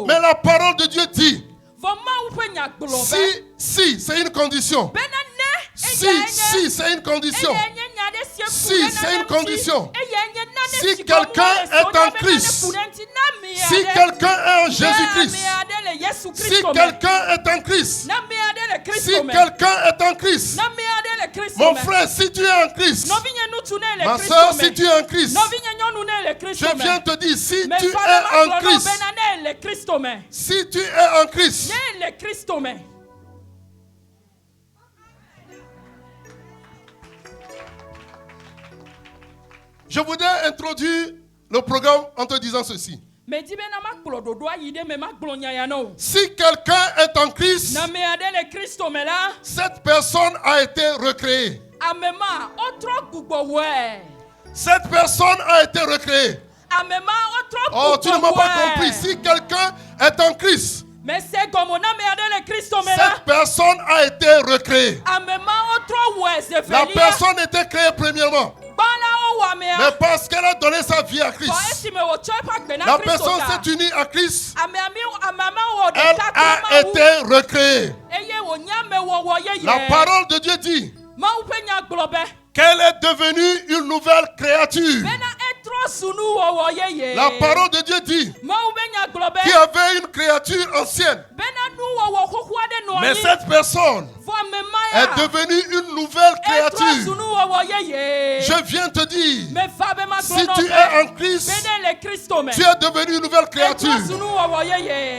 Mais la parole de Dieu dit, si, c'est une condition. Si, c'est une condition. Si, c'est une condition. Si quelqu'un est en Christ, si quelqu'un est en Jésus-Christ, si quelqu'un est en Christ, si quelqu'un est en Christ, mon frère, si tu es en Christ, ma soeur, si tu es en Christ, je viens te dire, si tu es en Christ, si tu es en Christ, je voudrais introduire le programme en te disant ceci. Si quelqu'un est en Christ, cette personne a été recréée. Cette personne a été recréée. Oh, tu ne m'as pas compris. Si quelqu'un est en Christ, cette personne a été recréée. La personne était créée premièrement. Mais parce qu'elle a donné sa vie à Christ, la personne s'est unie à Christ, elle a été recréée. La parole de Dieu dit qu'elle est devenue une nouvelle créature. La parole de Dieu dit qu'il y avait une créature ancienne. Mais cette personne est devenue une nouvelle créature. Je viens te dire, si tu es en Christ, tu es devenu une nouvelle créature.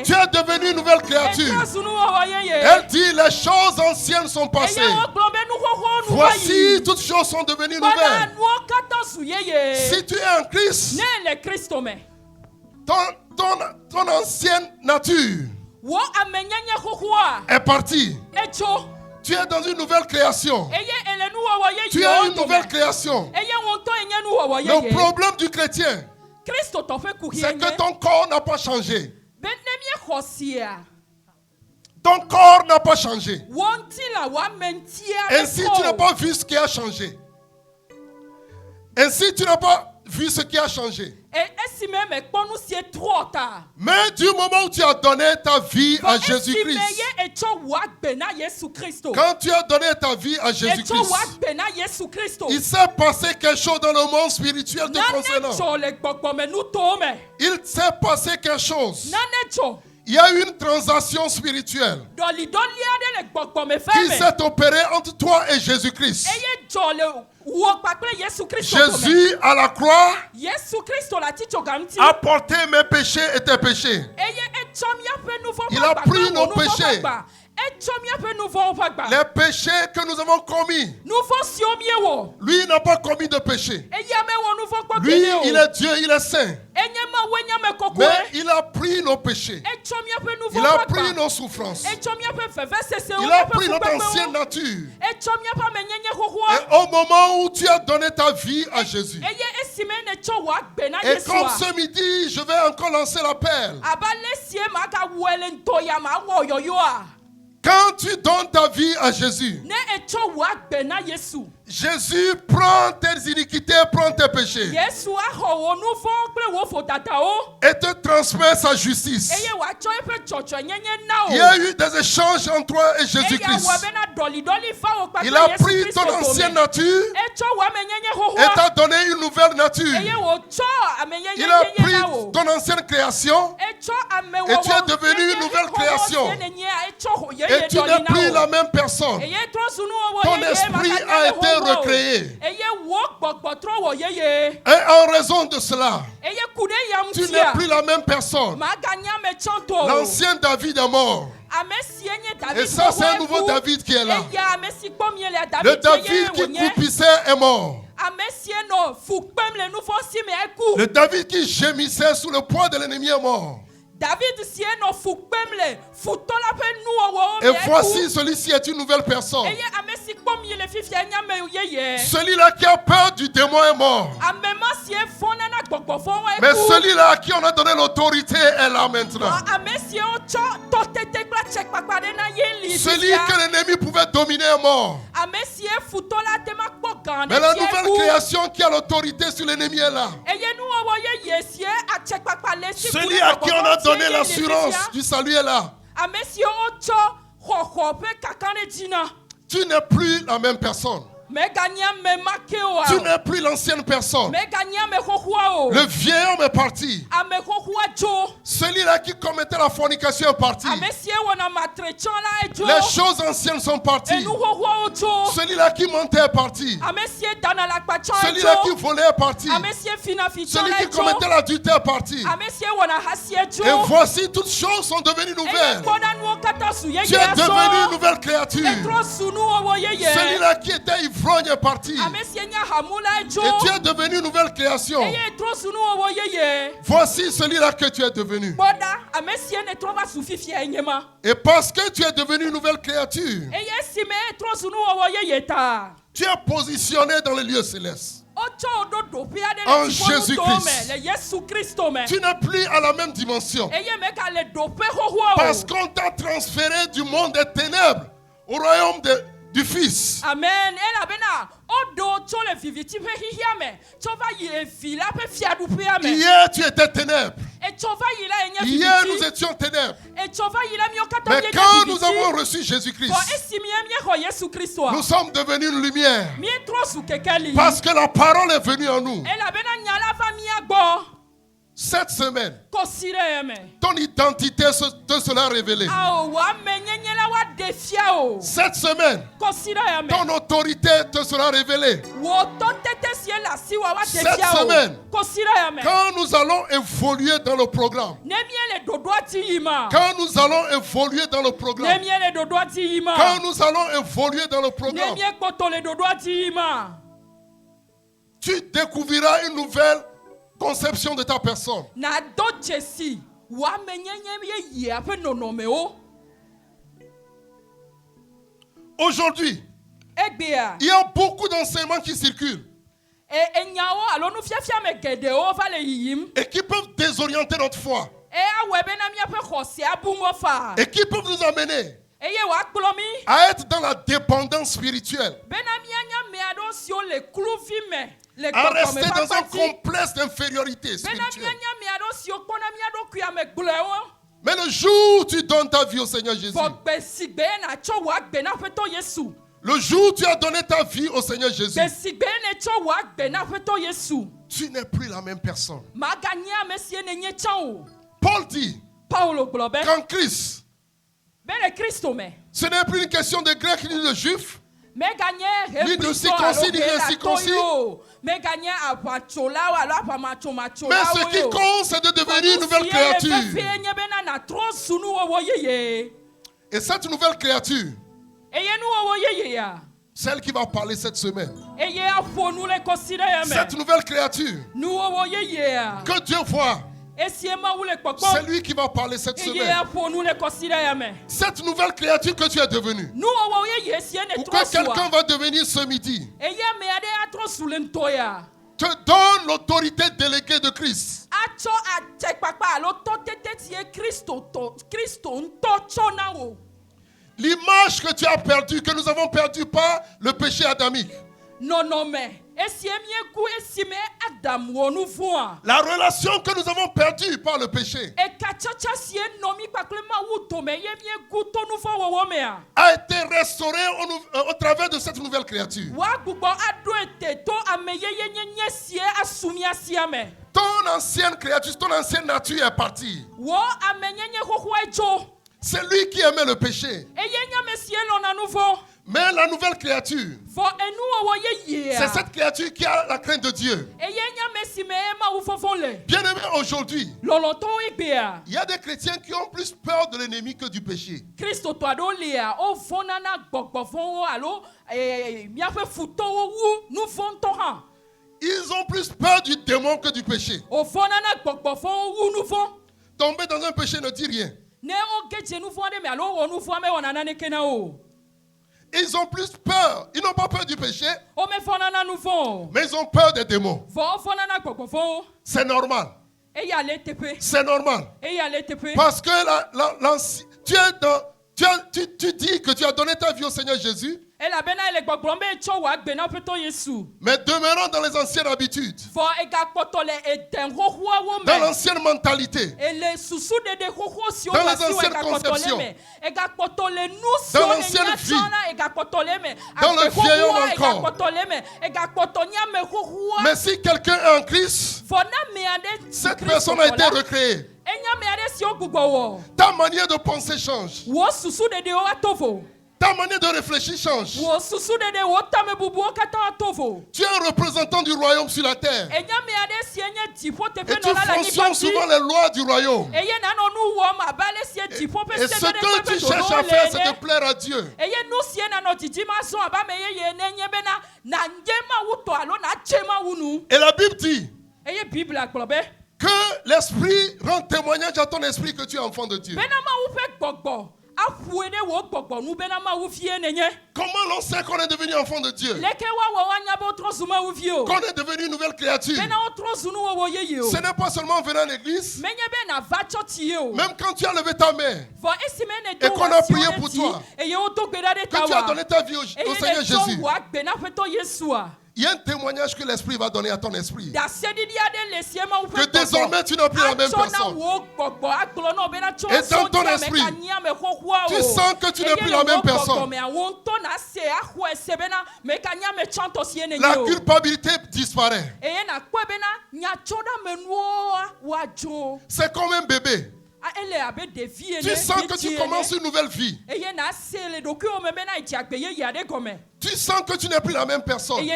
Tu es devenu une nouvelle créature. Elle dit, les choses anciennes sont passées. Voici, toutes choses sont devenues nouvelles. Si tu es en Christ, ton ancienne nature est partie. Tu es dans une nouvelle création. Tu es une nouvelle création. Le problème du chrétien, c'est que ton corps n'a pas changé. Ton corps n'a pas changé. Ainsi, tu n'as pas vu ce qui a changé. Ainsi, tu n'as pas vu ce qui a changé. Mais du moment où tu as donné ta vie à Jésus-Christ, quand tu as donné ta vie à Jésus-Christ, il s'est passé quelque chose dans le monde spirituel te concernant. Il s'est passé quelque chose. Il y a eu une transaction spirituelle qui s'est opérée entre toi et Jésus-Christ. Jésus à la croix a porté mes péchés et tes péchés. Il a pris nos péchés. Les péchés que nous avons commis. Lui n'a pas commis de péché. Lui, il est Dieu, il est saint. Mais il a pris nos péchés. Il a pris nos souffrances. Il a pris notre ancienne nature. Et au moment où tu as donné ta vie à Jésus, et comme ce midi, je vais encore lancer l'appel. Quand tu donnes ta vie à Jésus, Jésus prend tes iniquités, prend tes péchés et te transmet sa justice. Il y a eu des échanges entre toi et Jésus-Christ. Il a pris ton ancienne nature et t'a donné une nouvelle nature. Il a pris ton ancienne création et tu es devenu une nouvelle création. Et tu n'es plus la même personne. Ton esprit a été recréé. Et en raison de cela, tu n'es plus la même personne. L'ancien David est mort. Et ça, c'est un nouveau David qui est là. Le David qui croupissait est mort. Le David qui gémissait sous le poids de l'ennemi est mort. Et voici, celui-ci est une nouvelle personne. Celui-là qui a peur du démon est mort. Mais celui-là à qui on a donné l'autorité est là maintenant. Celui que l'ennemi pouvait dominer est mort. Mais la nouvelle création qui a l'autorité sur l'ennemi est là. Celui à qui on a donné l'assurance du salut est là. Tu n'es plus la même personne. Tu n'es plus l'ancienne personne. Le vieil homme est parti. Celui-là qui commettait la fornication est parti. Les choses anciennes sont parties. Celui-là qui mentait est parti. Celui-là qui volait est parti. Celui qui commettait l'adultère est parti. Et voici, toutes choses sont devenues nouvelles. Tu es devenu une nouvelle créature. Celui-là qui était ivrogne est parti. Et tu es devenu une nouvelle création. Voici celui-là que tu es devenu. Et parce que tu es devenu une nouvelle créature, tu es positionné dans les lieux célestes. En Jésus-Christ. Tu n'es plus à la même dimension. Parce qu'on t'a transféré du monde des ténèbres au royaume du Fils. Amen. Hier, tu étais ténèbres. Hier, nous étions ténèbres. Mais quand nous avons reçu Jésus-Christ, nous sommes devenus une lumière. Parce que la parole est venue en nous. Cette semaine, ton identité te sera révélée. Cette semaine, ton autorité te sera révélée. Cette semaine, quand nous allons évoluer dans le programme, quand nous allons évoluer dans le programme, quand nous allons évoluer dans le programme, tu découvriras une nouvelle conception de ta personne. Aujourd'hui, il y a beaucoup d'enseignements qui circulent et qui peuvent désorienter notre foi et qui peuvent nous amener à être dans la dépendance spirituelle, à rester dans un complexe d'infériorité spirituelle. Mais le jour où tu donnes ta vie au Seigneur Jésus, le jour où tu as donné ta vie au Seigneur Jésus, tu n'es plus la même personne. Paul dit qu'en Christ, ce n'est plus une question de grec ni de juif, ni de circoncis ni d'incirconcis. Mais ce qui compte, c'est de devenir une nouvelle créature. Et cette nouvelle créature, celle qui va parler cette semaine, cette nouvelle créature que Dieu voit, c'est lui qui va parler cette semaine. Cette nouvelle créature que tu es devenue, ou que quelqu'un va devenir ce midi, te donne l'autorité déléguée de Christ. L'image que tu as perdue, que nous avons perdue par le péché adamique. La relation que nous avons perdue par le péché a été restaurée au travers de cette nouvelle créature. Ton ancienne créature, ton ancienne nature est partie. C'est lui qui aimait le péché. Mais la nouvelle créature, c'est cette créature qui a la crainte de Dieu. Bien aimé, aujourd'hui, il y a des chrétiens qui ont plus peur de l'ennemi que du péché. Ils ont plus peur du démon que du péché. Tomber dans un péché ne dit rien. Ils ont plus peur. Ils n'ont pas peur du péché, mais ils ont peur des démons. C'est normal. C'est normal. Parce que tu dis que tu as donné ta vie au Seigneur Jésus, mais demeurant dans les anciennes habitudes, dans l'ancienne mentalité, dans les anciennes conceptions, dans l'ancienne vie, dans le vieillard encore. Mais si quelqu'un est en Christ, cette personne a été recréée. Ta manière de penser change. Ta manière de réfléchir change. Tu es un représentant du royaume sur la terre. Et tu fonctionnes suivant les lois du royaume. Et ce que tu cherches à faire, c'est de plaire à Dieu. Et la Bible dit que l'esprit rend témoignage à ton esprit que tu es enfant de Dieu. Comment l'on sait qu'on est devenu enfant de Dieu? Qu'on est devenu une nouvelle créature? Ce n'est pas seulement venir à l'église. Même quand tu as levé ta main et qu'on a prié pour toi, que tu as donné ta vie au Seigneur Jésus, Il y a un témoignage que l'Esprit va donner à ton esprit. Que désormais tu n'es plus la même personne. Et dans ton esprit, tu sens que tu n'es plus la même personne. La culpabilité disparaît. C'est comme un bébé. Tu sens que tu commences une nouvelle vie. Tu sens que tu n'es plus la même personne.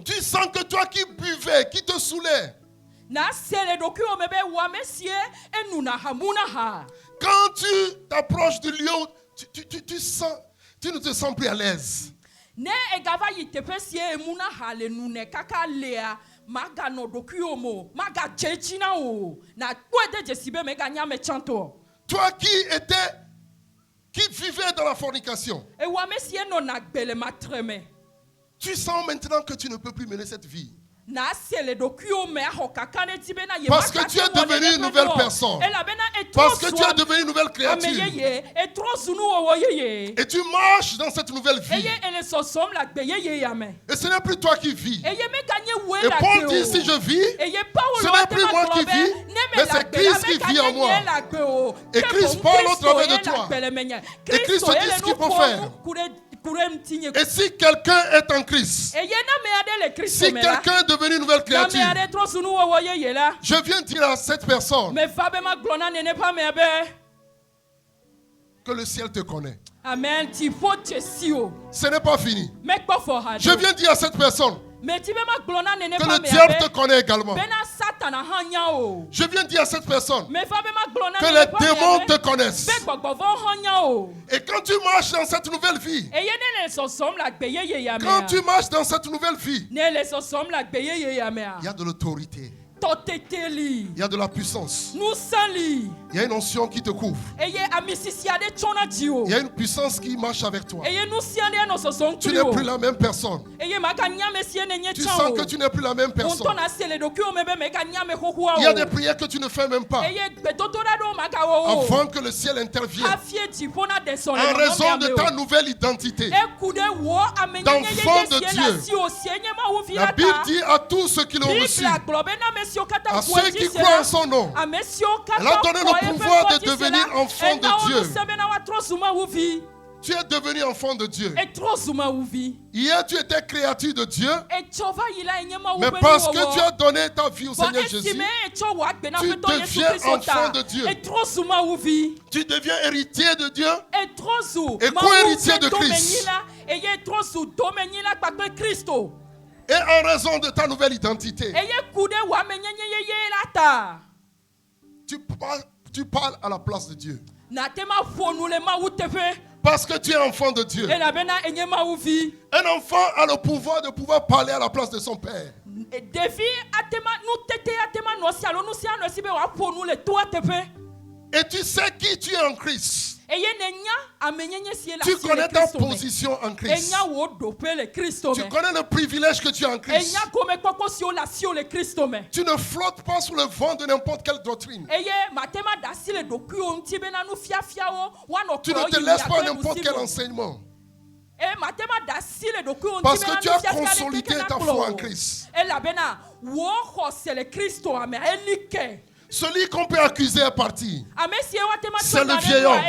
Tu sens que toi qui buvais, qui te saoulais, quand tu t'approches du lieu, tu ne te sens plus à l'aise. Toi qui vivais dans la fornication, tu sens maintenant que tu ne peux plus mener cette vie. Parce que tu es devenu une nouvelle personne. Parce que tu es devenu une nouvelle créature. Et tu marches dans cette nouvelle vie. Et ce n'est plus toi qui vis. Et Paul dit, si je vis, ce n'est plus moi qui vis, mais c'est Christ qui vit en moi. Et Christ parle au travers de toi. Et Christ te dit ce qu'il faut faire. Et si quelqu'un est en Christ, si quelqu'un est devenu une nouvelle créature, je viens dire à cette personne que le ciel te connaît. Amen. Ce n'est pas fini. Je viens dire à cette personne que le diable te connaît également. Je viens dire à cette personne que les démons te connaissent. Et quand tu marches dans cette nouvelle vie, quand tu marches dans cette nouvelle vie, il y a de l'autorité. Il y a de la puissance. Il y a une onction qui te couvre. Il y a une puissance qui marche avec toi. Tu n'es plus la même personne. Tu sens que tu n'es plus la même personne. Il y a des prières que tu ne fais même pas avant que le ciel intervienne. En raison de ta nouvelle identité d'enfant de Dieu. La Bible dit à tous ceux qui l'ont reçu, à ceux qui croient en son nom, elle a donné le pouvoir de devenir enfant de Dieu. Tu es devenu enfant de Dieu. Hier, tu étais créature de Dieu. Mais parce que tu as donné ta vie au Seigneur Jésus, tu deviens enfant de Dieu. Tu deviens héritier de Dieu et co-héritier de Christ. Et en raison de ta nouvelle identité, tu parles à la place de Dieu. Parce que tu es enfant de Dieu. Un enfant a le pouvoir de pouvoir parler à la place de son père. Et tu sais qui tu es en Christ. Tu connais ta position en Christ. Tu connais le privilège que tu as en Christ. Tu ne flottes pas sous le vent de n'importe quelle doctrine. Tu ne te laisses pas n'importe quel enseignement. Parce que tu as consolidé ta foi en Christ. Celui qu'on peut accuser est parti. C'est le vieil homme.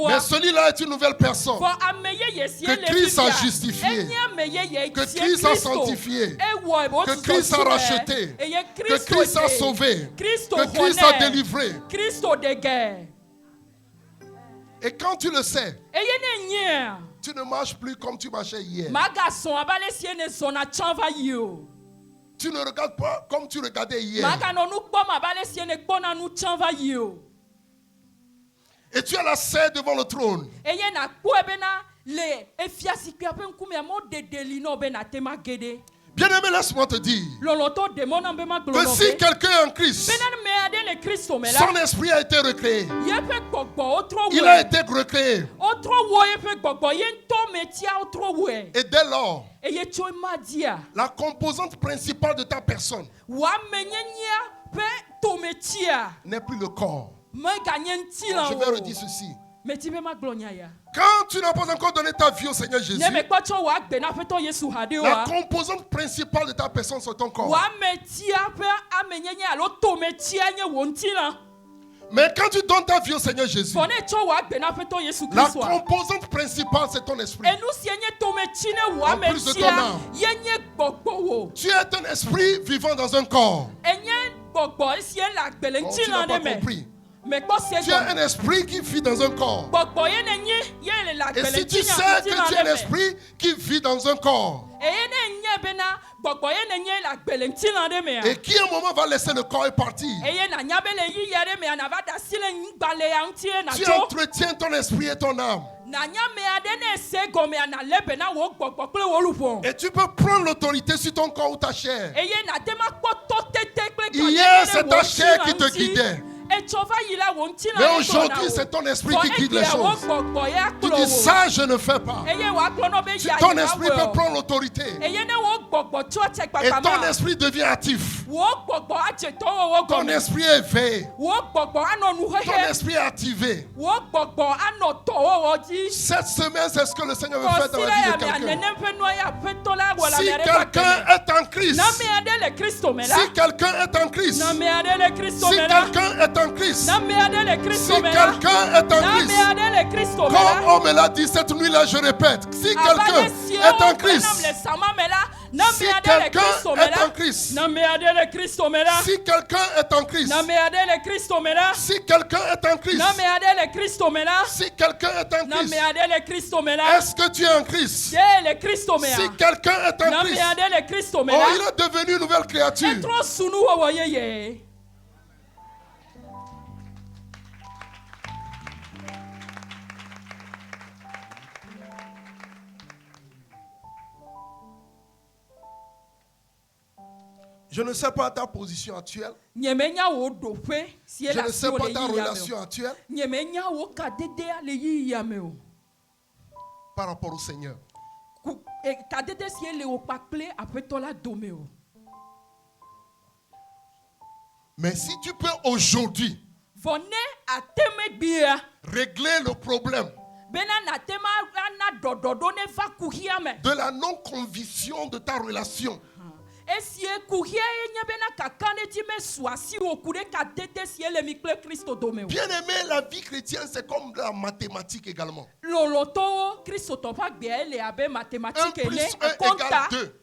Mais celui-là est une nouvelle personne que Christ a justifié, que Christ a sanctifié, que Christ a racheté, que Christ a sauvé, que Christ a délivré. Et quand tu le sais, tu ne marches plus comme tu marchais hier. Tu ne regardes pas comme tu regardais hier. Et tu as la serre devant le trône. Bien-aimé, laisse-moi te dire que si quelqu'un est en Christ, son esprit a été recréé. Il a été recréé. Et dès lors, la composante principale de ta personne n'est plus le corps. Je vais redire ceci. Quand tu n'as pas encore donné ta vie au Seigneur Jésus, la composante principale de ta personne, c'est ton corps. Mais quand tu donnes ta vie au Seigneur Jésus, la composante principale, c'est ton esprit. En plus de ton âme. Tu es un esprit vivant dans un corps. Bon, tu n'as pas compris. Tu as un esprit qui vit dans un corps. Et si tu sais que tu es un esprit qui vit dans un corps, et qui à un moment va laisser le corps et partir, tu entretiens ton esprit et ton âme. Et tu peux prendre l'autorité sur ton corps ou ta chair. Hier, c'est ta chair qui te guidait. Mais aujourd'hui, c'est ton esprit qui guide les choses. Tu dis ça, je ne fais pas. Ton esprit peut prendre l'autorité. Et ton esprit devient actif. Ton esprit est éveillé. Ton esprit est activé. Cette semaine, c'est ce que le Seigneur veut faire dans la vie de quelqu'un. Si quelqu'un est en Christ, si quelqu'un est en Christ, si quelqu'un est en Christ, si quelqu'un est en Christ, comme on me l'a dit cette nuit-là, je répète, si quelqu'un est en Christ, si quelqu'un est en Christ, si quelqu'un est en Christ, si quelqu'un est en Christ, si quelqu'un est en Christ, est-ce que tu es en Christ? Si quelqu'un est en Christ, oh, il est devenu une nouvelle créature. Je ne sais pas ta position actuelle. Je ne sais pas ta relation actuelle par rapport au Seigneur. Mais si tu peux aujourd'hui régler le problème de la non-conviction de ta relation, bien aimé, la vie chrétienne, c'est comme la mathématique également. 1 plus 1 égale 2.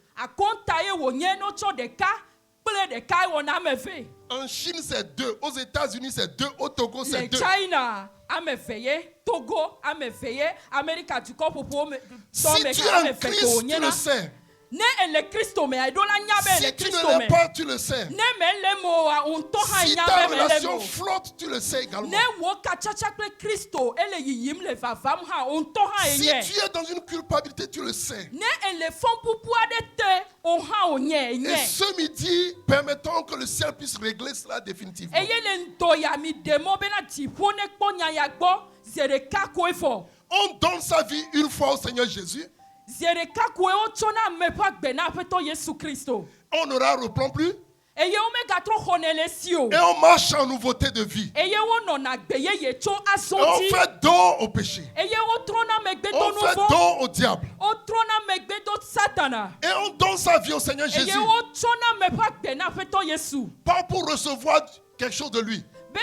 En Chine, c'est 2. Aux États-Unis, c'est 2. Au Togo, c'est 2. Si tu es en Christ, tu le sais. Si tu ne l'es pas, tu le sais. Si ta relation flotte, tu le sais également. Si tu es dans une culpabilité, tu le sais. Et ce midi, permettons que le ciel puisse régler cela définitivement. On donne sa vie une fois au Seigneur Jésus. On ne la reprend plus. Et on marche en nouveauté de vie. Et on fait dos au péché. On fait dos au diable. Et on donne sa vie au Seigneur Jésus. Pas pour recevoir quelque chose de lui, mais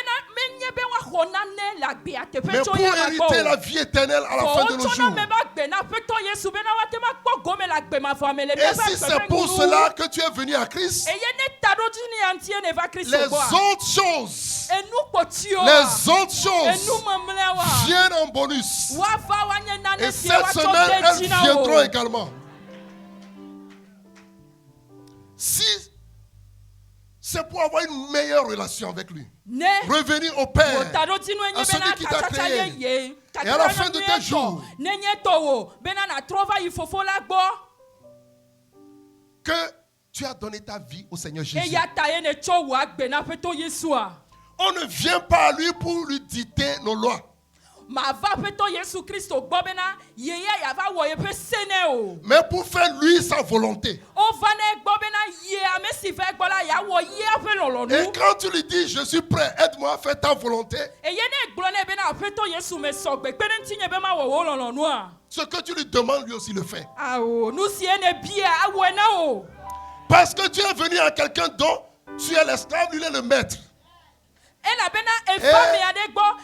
pour hériter la vie éternelle à la fin de nos jours. Et si c'est pour cela que tu es venu à Christ, les autres choses viennent en bonus. Et cette semaine, elles viendront également. Si c'est pour avoir une meilleure relation avec lui, revenir au Père, à celui qui t'a créé, et à la fin de tes jours, que tu as donné ta vie au Seigneur Jésus. On ne vient pas à lui pour lui dicter nos lois. Mais pour faire lui sa volonté. Et quand tu lui dis, je suis prêt, aide-moi à faire ta volonté, ce que tu lui demandes, lui aussi le fait. Parce que tu es venu à quelqu'un dont tu es l'esclave, lui il est le maître.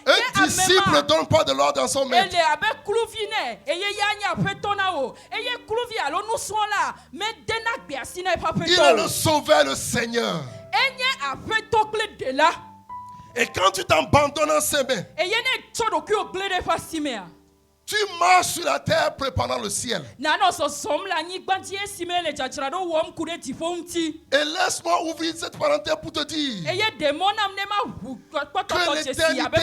Un disciple ne donne pas de l'ordre à son maître. Il est le sauveur, le Seigneur. Et quand tu t'abandonnes en ses mains, tu marches sur la terre préparant le ciel. Et laisse-moi ouvrir cette parenthèse pour te dire que l'éternité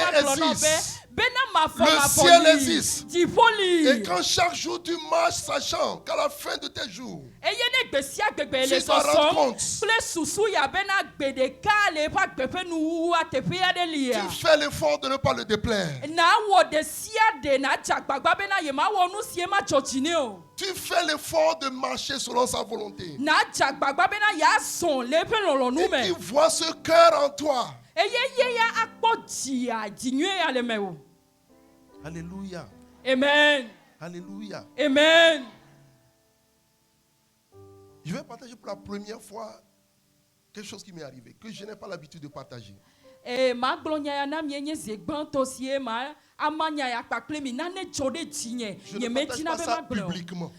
existe. Le ciel existe. Et quand chaque jour tu marches sachant qu'à la fin de tes jours, tu te rends compte, tu fais l'effort de ne pas le déplaire. Tu fais l'effort de marcher selon sa volonté. Et tu vois ce cœur en toi. Alléluia. Amen. Alléluia. Amen. Je vais partager pour la première fois quelque chose qui m'est arrivé, que je n'ai pas l'habitude de partager. Je ne partage pas ça publiquement.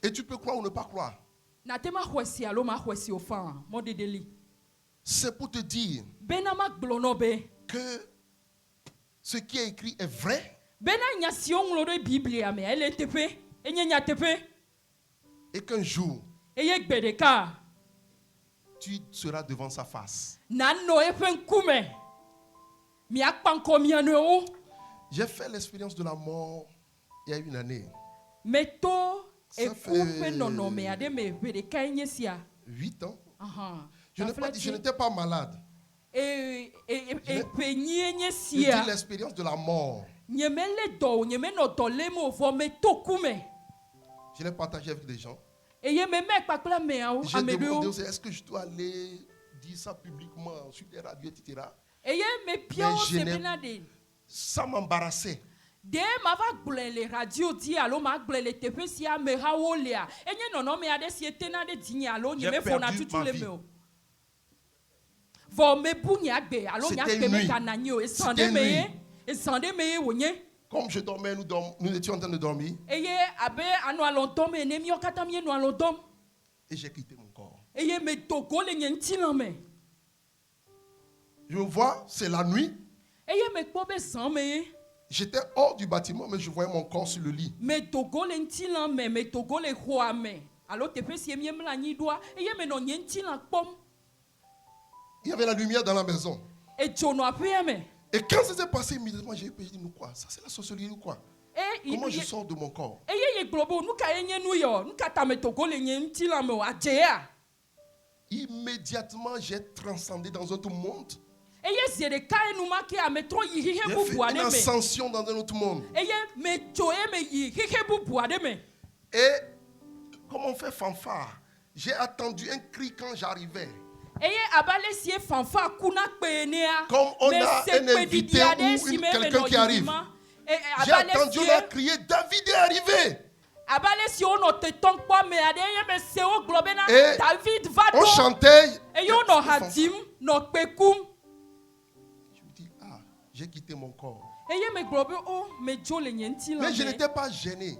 Et tu peux croire ou ne pas croire. C'est pour te dire que ce qui est écrit est vrai. Et qu'un jour, tu seras devant sa face. J'ai fait l'expérience de la mort il y a une année. Ça fait 8 ans. Je n'étais pas malade. Je dis l'expérience de la mort. Je l'ai partagé avec des gens. J'ai demandé, est-ce que je dois aller dire ça publiquement sur les radios, etc. Mais ça m'embarrassait. J'ai perdu ma vie. C'était une nuit. Comme je dormais, nous étions en train de dormir. Et j'ai quitté mon corps. Je vois, c'est la nuit. J'étais hors du bâtiment, mais je voyais mon corps sur le lit. Il y avait la lumière dans la maison. Et quand ça s'est passé immédiatement, j'ai dit, nous quoi? Ça c'est la sorcellerie ou quoi? Comment je sors de mon corps? Immédiatement, j'ai transcendé dans un autre monde. J'ai fait une ascension dans un autre monde. Et comme on fait fanfare, j'ai attendu un cri quand j'arrivais. Comme on a un invité ou quelqu'un qui arrive. J'ai attendu, on a crié, David est arrivé. Et on chantait. Je me dis, j'ai quitté mon corps. Mais je n'étais pas gêné.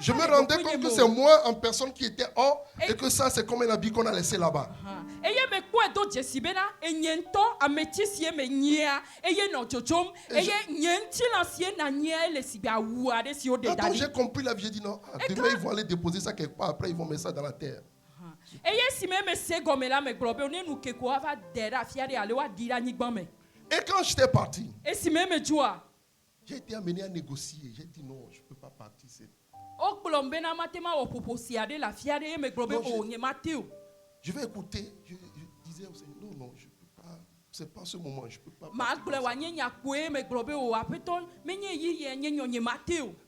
Je me rendais compte que c'est moi en personne qui était hors et que ça c'est comme un habit qu'on a laissé là-bas. Quand j'ai compris la vie, j'ai dit non, demain ils vont aller déposer ça quelque part, après ils vont mettre ça dans la terre. Et quand j'étais parti, j'ai été amené à négocier. J'ai dit non, je ne peux pas partir. Je vais écouter. Je disais au Seigneur, non, je ne peux pas. C'est pas ce moment, je peux pas.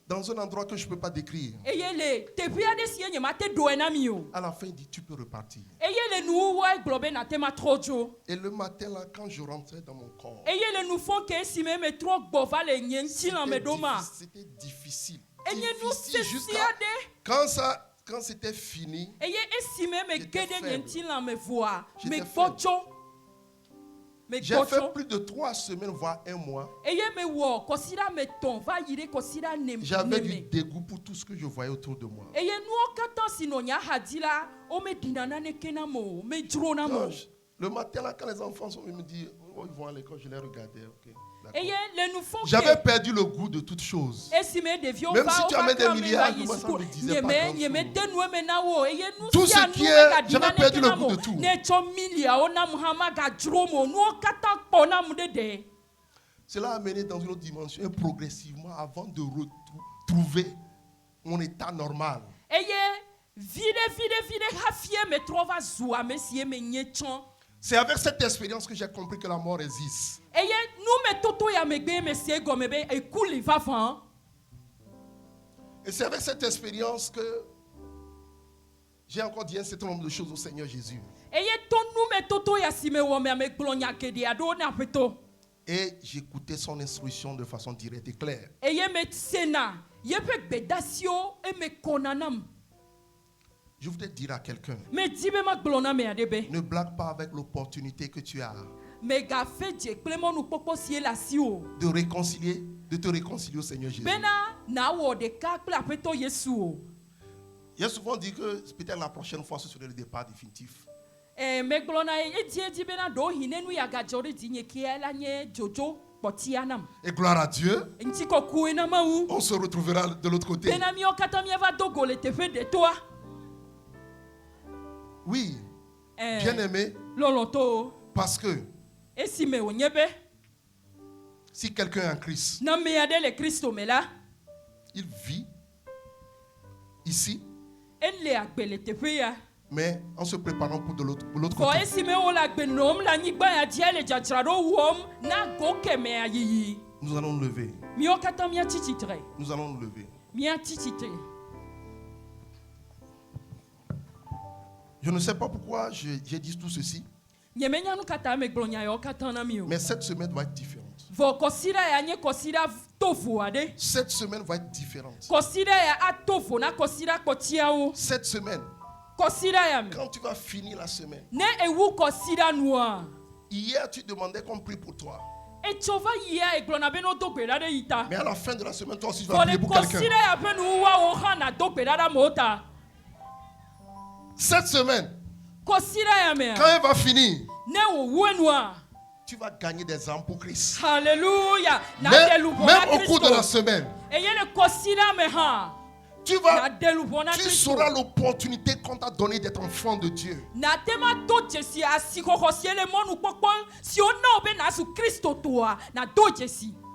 Dans un endroit que je peux pas décrire. À la fin, il dit tu peux repartir. Et le matin là, quand je rentrais dans mon corps, c'était difficile. Difficile jusqu'à quand c'était fini. J'étais faible. J'ai fait plus de 3 semaines, voire 1 mois. J'avais du dégoût pour tout ce que je voyais autour de moi. Le matin, là, quand les enfants sont venus me dire, oh, ils vont à l'école, je les regardais. Okay, j'avais perdu le goût de toutes choses. Même si tu amènes des milliards, moi, ça ne me disait pas grand-chose. Tout ce qui est, j'avais perdu le goût de tout. Cela a amené dans une autre dimension, et progressivement, avant de retrouver mon état normal. C'est avec cette expérience que j'ai compris que la mort existe. Et c'est avec cette expérience que j'ai encore dit un certain nombre de choses au Seigneur Jésus. Et j'écoutais son instruction de façon directe et claire. Je voudrais dire à quelqu'un, ne blague pas avec l'opportunité que tu as de te réconcilier au Seigneur Jésus. Il y a souvent dit que peut-être la prochaine fois ce serait le départ définitif. Et gloire à Dieu, on se retrouvera de l'autre côté. Oui, bien aimé, parce que si quelqu'un est en Christ, il vit ici, mais en se préparant pour de l'autre côté. Nous allons nous lever. Nous allons nous lever. Je ne sais pas pourquoi j'ai dit tout ceci, mais cette semaine va être différente. Cette semaine va être différente. Cette semaine, quand tu vas finir la semaine, hier tu demandais qu'on prie pour toi. Mais à la fin de la semaine, toi aussi tu vas prier pour quelqu'un. Cette semaine, quand elle va finir, tu vas gagner des âmes pour Christ. Alléluia. Même au cours de la semaine, tu sauras l'opportunité qu'on t'a donnée d'être enfant de Dieu.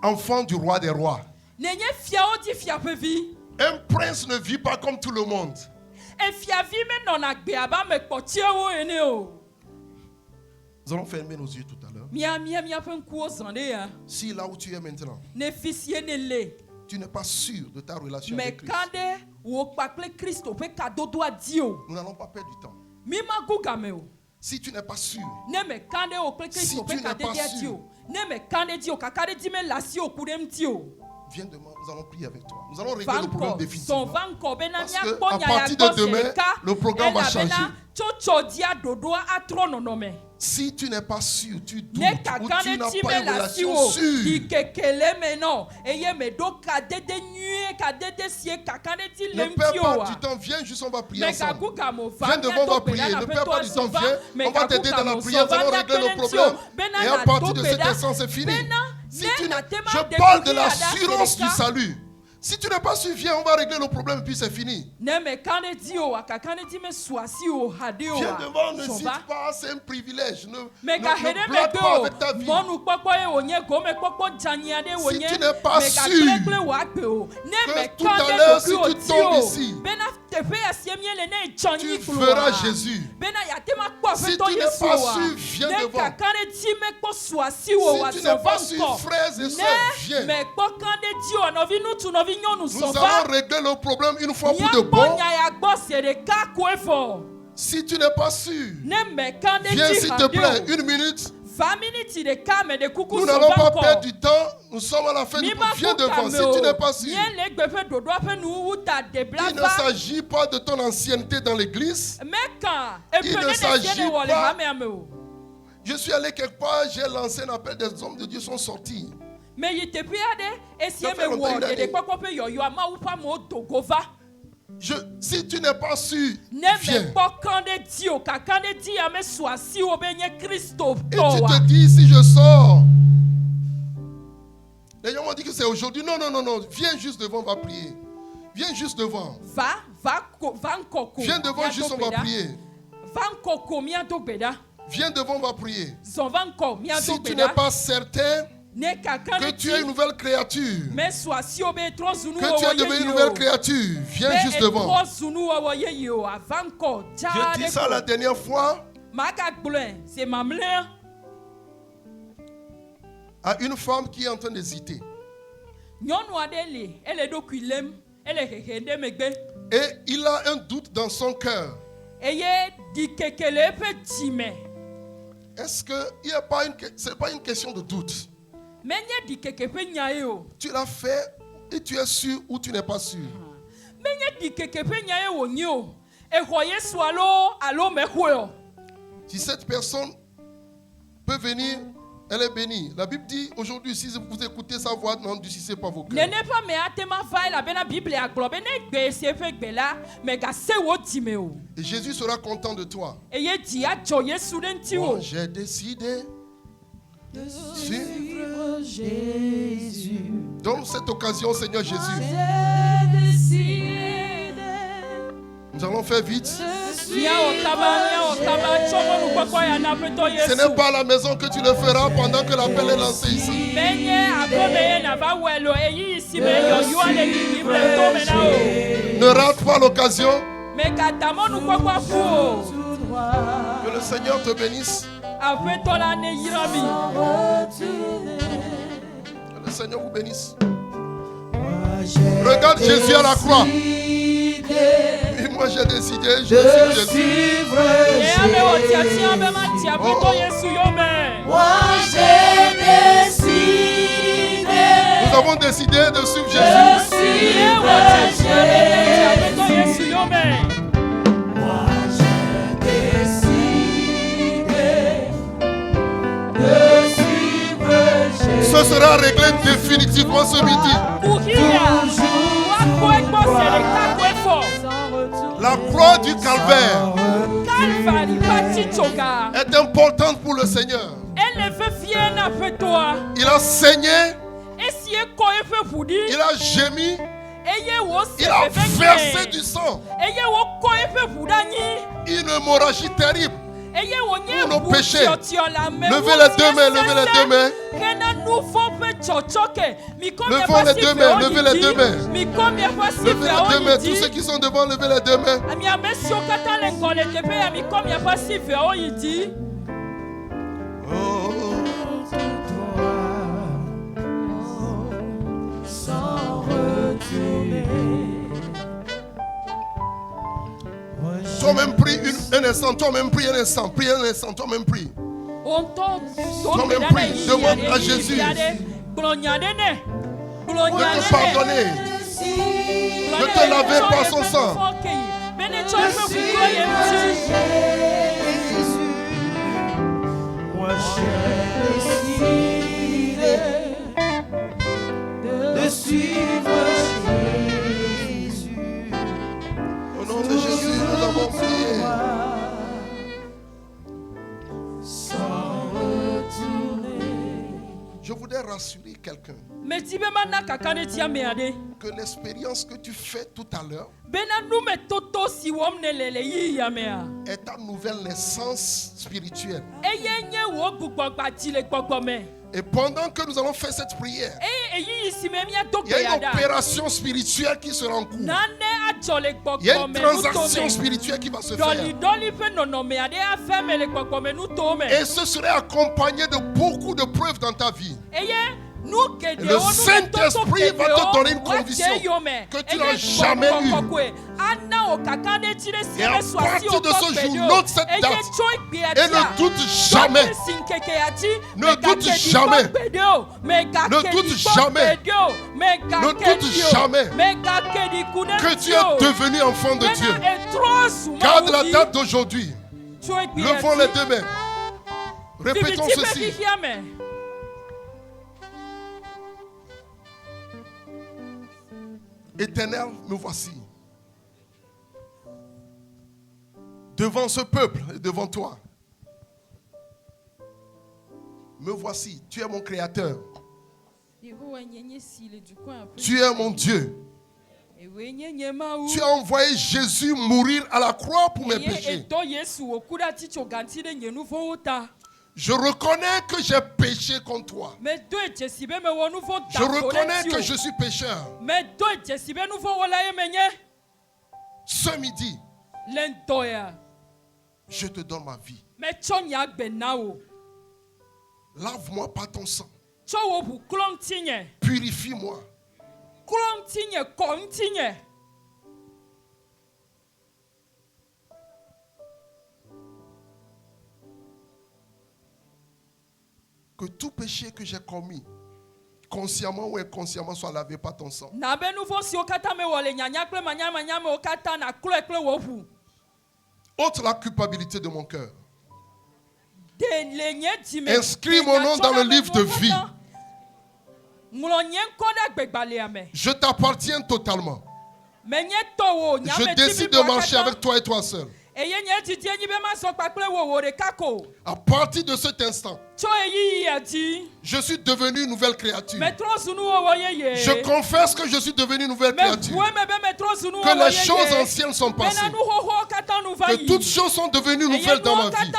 Enfant du roi des rois. Un prince ne vit pas comme tout le monde. Nous allons fermer nos yeux tout à l'heure. Si là où tu es maintenant, tu n'es pas sûr de ta relation avec Christ, nous n'allons pas perdre du temps. Si tu n'es pas sûr, viens demain, nous allons prier avec toi. Nous allons régler le problème définitivement. Parce qu'à partir de demain, le programme va changer. Si tu n'es pas sûr, tu doutes, ou tu n'as pas une relation sûre, ne perds pas du temps, viens juste, on va prier ensemble. Viens devant, on va prier. Ne perds pas du temps, viens, on va t'aider dans la prière, nous allons régler le problème. Et à partir de cet instant, c'est fini. Je parle de l'assurance du salut. Si tu n'es pas sûr, viens, on va régler le problème et puis c'est fini. Viens devant, ne cite pas, c'est un privilège. Ne blague pas avec ta vie. Si tu n'es pas sûr que tout à l'heure, si tu tombes ici, Tu verras Jésus. Si tu n'es pas sûr, viens devant. Si tu n'es pas sûr, frères et sœurs, viens. Nous allons régler le problème une fois pour de bon. Si tu n'es pas sûr, viens s'il te plaît, 1 minute. Nous n'allons pas perdre du temps. Nous sommes à la fin du temps. Viens devant. Si tu n'es pas sûr, il ne s'agit pas de ton ancienneté dans l'église. Il ne s'agit pas. Je suis allé quelque part, j'ai lancé un appel, des hommes de Dieu sont sortis. Si tu n'es pas sûr, viens. Et tu te dis, si je sors, les gens m'ont dit que c'est aujourd'hui. Non, viens juste devant, on va prier. Viens juste devant. Viens devant, juste on va prier. Viens devant, on va prier. Si tu n'es pas certain que tu es une nouvelle créature, que tu es devenue une nouvelle créature, viens juste devant. Je dis ça la dernière fois à une femme qui est en train d'hésiter. Et il a un doute dans son cœur. Est-ce que ce n'est pas une question de doute? Tu l'as fait et tu es sûr ou tu n'es pas sûr? Si cette personne peut venir, elle est bénie. La Bible dit aujourd'hui, si vous écoutez sa voix, n'endurcissez pas vos cœurs. Et Jésus sera content de toi. Moi, j'ai décidé de suivre Jésus. Donne cette occasion, Seigneur Jésus. Nous allons faire vite. Ce n'est pas à la maison que tu le feras pendant que l'appel est lancé ici. Ne rate pas l'occasion. Que le Seigneur te bénisse. Que le Seigneur vous bénisse. Regarde Jésus à la croix. Et moi j'ai décidé, je suis Jésus. Moi j'ai décidé. Nous avons décidé de suivre Jésus. Ce sera réglé définitivement ce midi. La croix du calvaire est importante pour le Seigneur. Il a saigné, il a gémi, il a versé du sang. Une hémorragie terrible pour nos péchés. Levez les deux mains, levez les deux mains. Levons les deux mains, levez les deux mains. Levez les deux mains, tous ceux qui sont devant, levez les deux mains. Toi-même prie un instant, toi-même prie un instant, prie un instant, toi-même prie. Toi-même prie, demande à Jésus de te pardonner, de te laver par son sang. Moi j'ai décidé de suivre Jésus. Au nom de Jésus, nous avons prié. Je voudrais rassurer quelqu'un que l'expérience que tu fais tout à l'heure est ta nouvelle naissance spirituelle. Et pendant que nous allons faire cette prière, il y a une opération spirituelle qui sera en cours. Il y a une transaction spirituelle qui va se faire. Et ce serait accompagné de beaucoup de preuves dans ta vie. Le Saint-Esprit va te donner une conviction que tu n'as jamais eue. Et à partir de ce jour, note cette date et ne doute jamais. Ne doute jamais. Ne doute jamais. Ne doute jamais que tu es devenu enfant de Dieu. Garde la date d'aujourd'hui. Levons les deux mains. Répétons ceci. Éternel, me voici. Devant ce peuple et devant toi. Me voici. Tu es mon créateur. Tu es mon Dieu. Tu as envoyé Jésus mourir à la croix pour mes péchés. Je reconnais que j'ai péché contre toi. Je reconnais que je suis pécheur. Ce midi, je te donne ma vie. Lave-moi par ton sang. Purifie-moi. Que tout péché que j'ai commis, consciemment ou inconsciemment, soit lavé par ton sang. Ôte la culpabilité de mon cœur. Inscris mon nom dans le livre de vie. Je t'appartiens totalement. Je décide de marcher avec toi et toi seul. À partir de cet instant, je suis devenu une nouvelle créature. Je confesse que je suis devenu une nouvelle créature. Que les choses anciennes sont passées. Que toutes choses sont devenues nouvelles dans ma vie.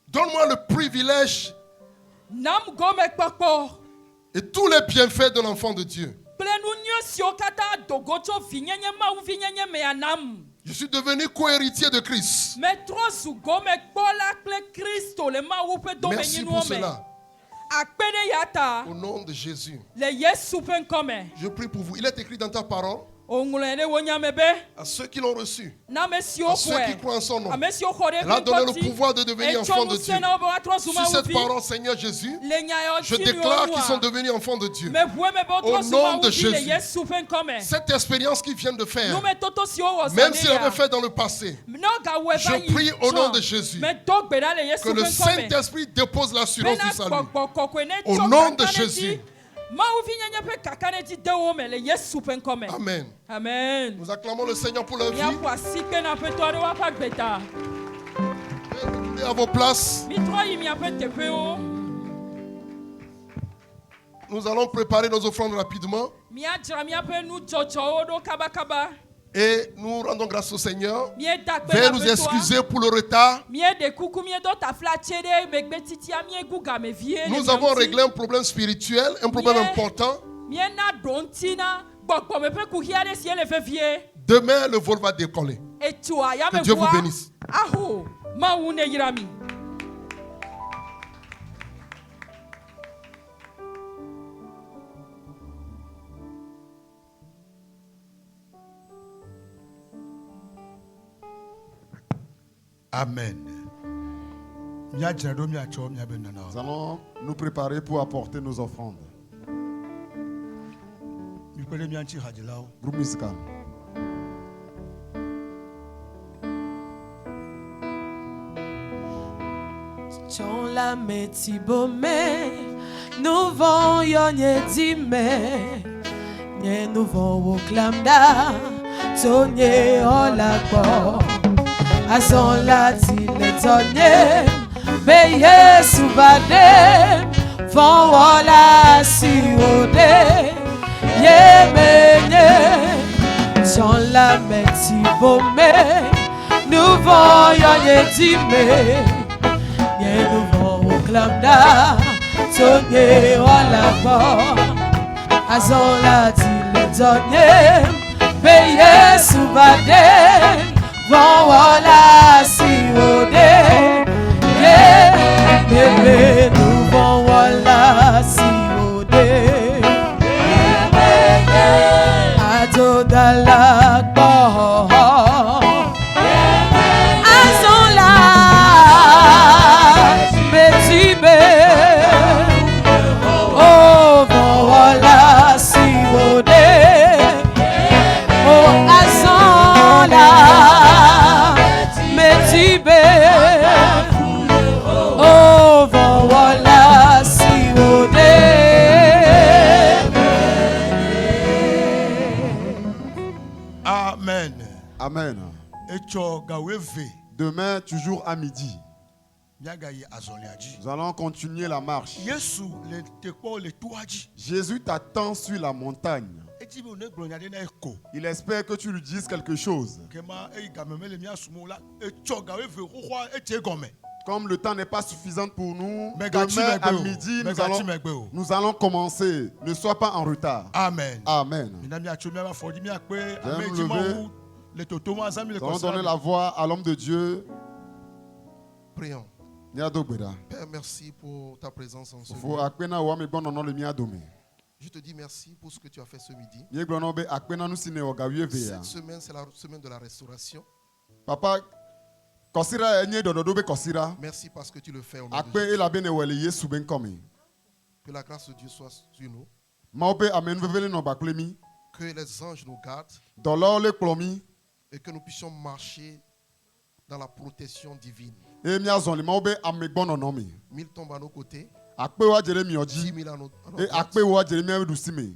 Donne-moi le privilège et tous les bienfaits de l'enfant de Dieu. Je suis devenu co-héritier de Christ. Merci pour cela. Au nom de Jésus. Je prie pour vous. Il est écrit dans ta parole. À ceux qui l'ont reçu, à ceux qui croient en son nom, elle a donné le pouvoir de devenir enfants de Dieu. Sur cette parole, Seigneur Jésus, je déclare qu'ils sont devenus enfants de Dieu. Au nom de Jésus, cette expérience qu'ils viennent de faire, même s'ils l'avaient fait dans le passé, je prie au nom de Jésus que le Saint-Esprit dépose l'assurance du salut. Au nom de Jésus. Amen. Amen. Nous acclamons le Seigneur pour leur vie. Retournez à vos places. Nous allons préparer nos offrandes rapidement. Et nous rendons grâce au Seigneur. Veuillez nous excuser pour le retard. Nous avons réglé un problème spirituel, un problème important. Demain, le vol va décoller. Que Dieu vous bénisse. Amen. Nous allons nous préparer pour apporter nos offrandes. Groupe musical. Chon la meti bome, nous vont yonye dime, nye nous vont au clamda, tonye o la ko. Ason la ti le tonye, beye soubade, fon wala si ode, ye menye. Chon la meti bome, nous vont yonye dime, ye nous Klamda, Tonye Olabo, Azola Diletonye, Peye Soubade, Von Wala Siode, Bébé nous Von Wala Siode, Adodala Bo. Amen. Demain, toujours à midi, nous allons continuer la marche. Jésus t'attend sur la montagne. Il espère que tu lui dises quelque chose. Comme le temps n'est pas suffisant pour nous, demain à midi, nous allons commencer. Ne sois pas en retard. Amen. Amen. Nous allons donner la voix à l'homme de Dieu. Prions. Père, merci pour ta présence en ce lieu. Je te dis merci pour ce que tu as fait ce midi. Cette semaine, c'est la semaine de la restauration. Papa, merci parce que tu le fais au nom de Jésus. Que la grâce de Dieu soit sur nous. Que les anges nous gardent. Et que nous puissions marcher dans la protection divine. 1000 tombent à nos côtés. 10 000 à nos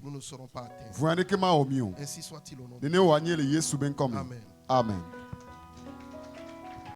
nous ne serons pas atteints. Ainsi soit-il au nom de Jésus. Amen.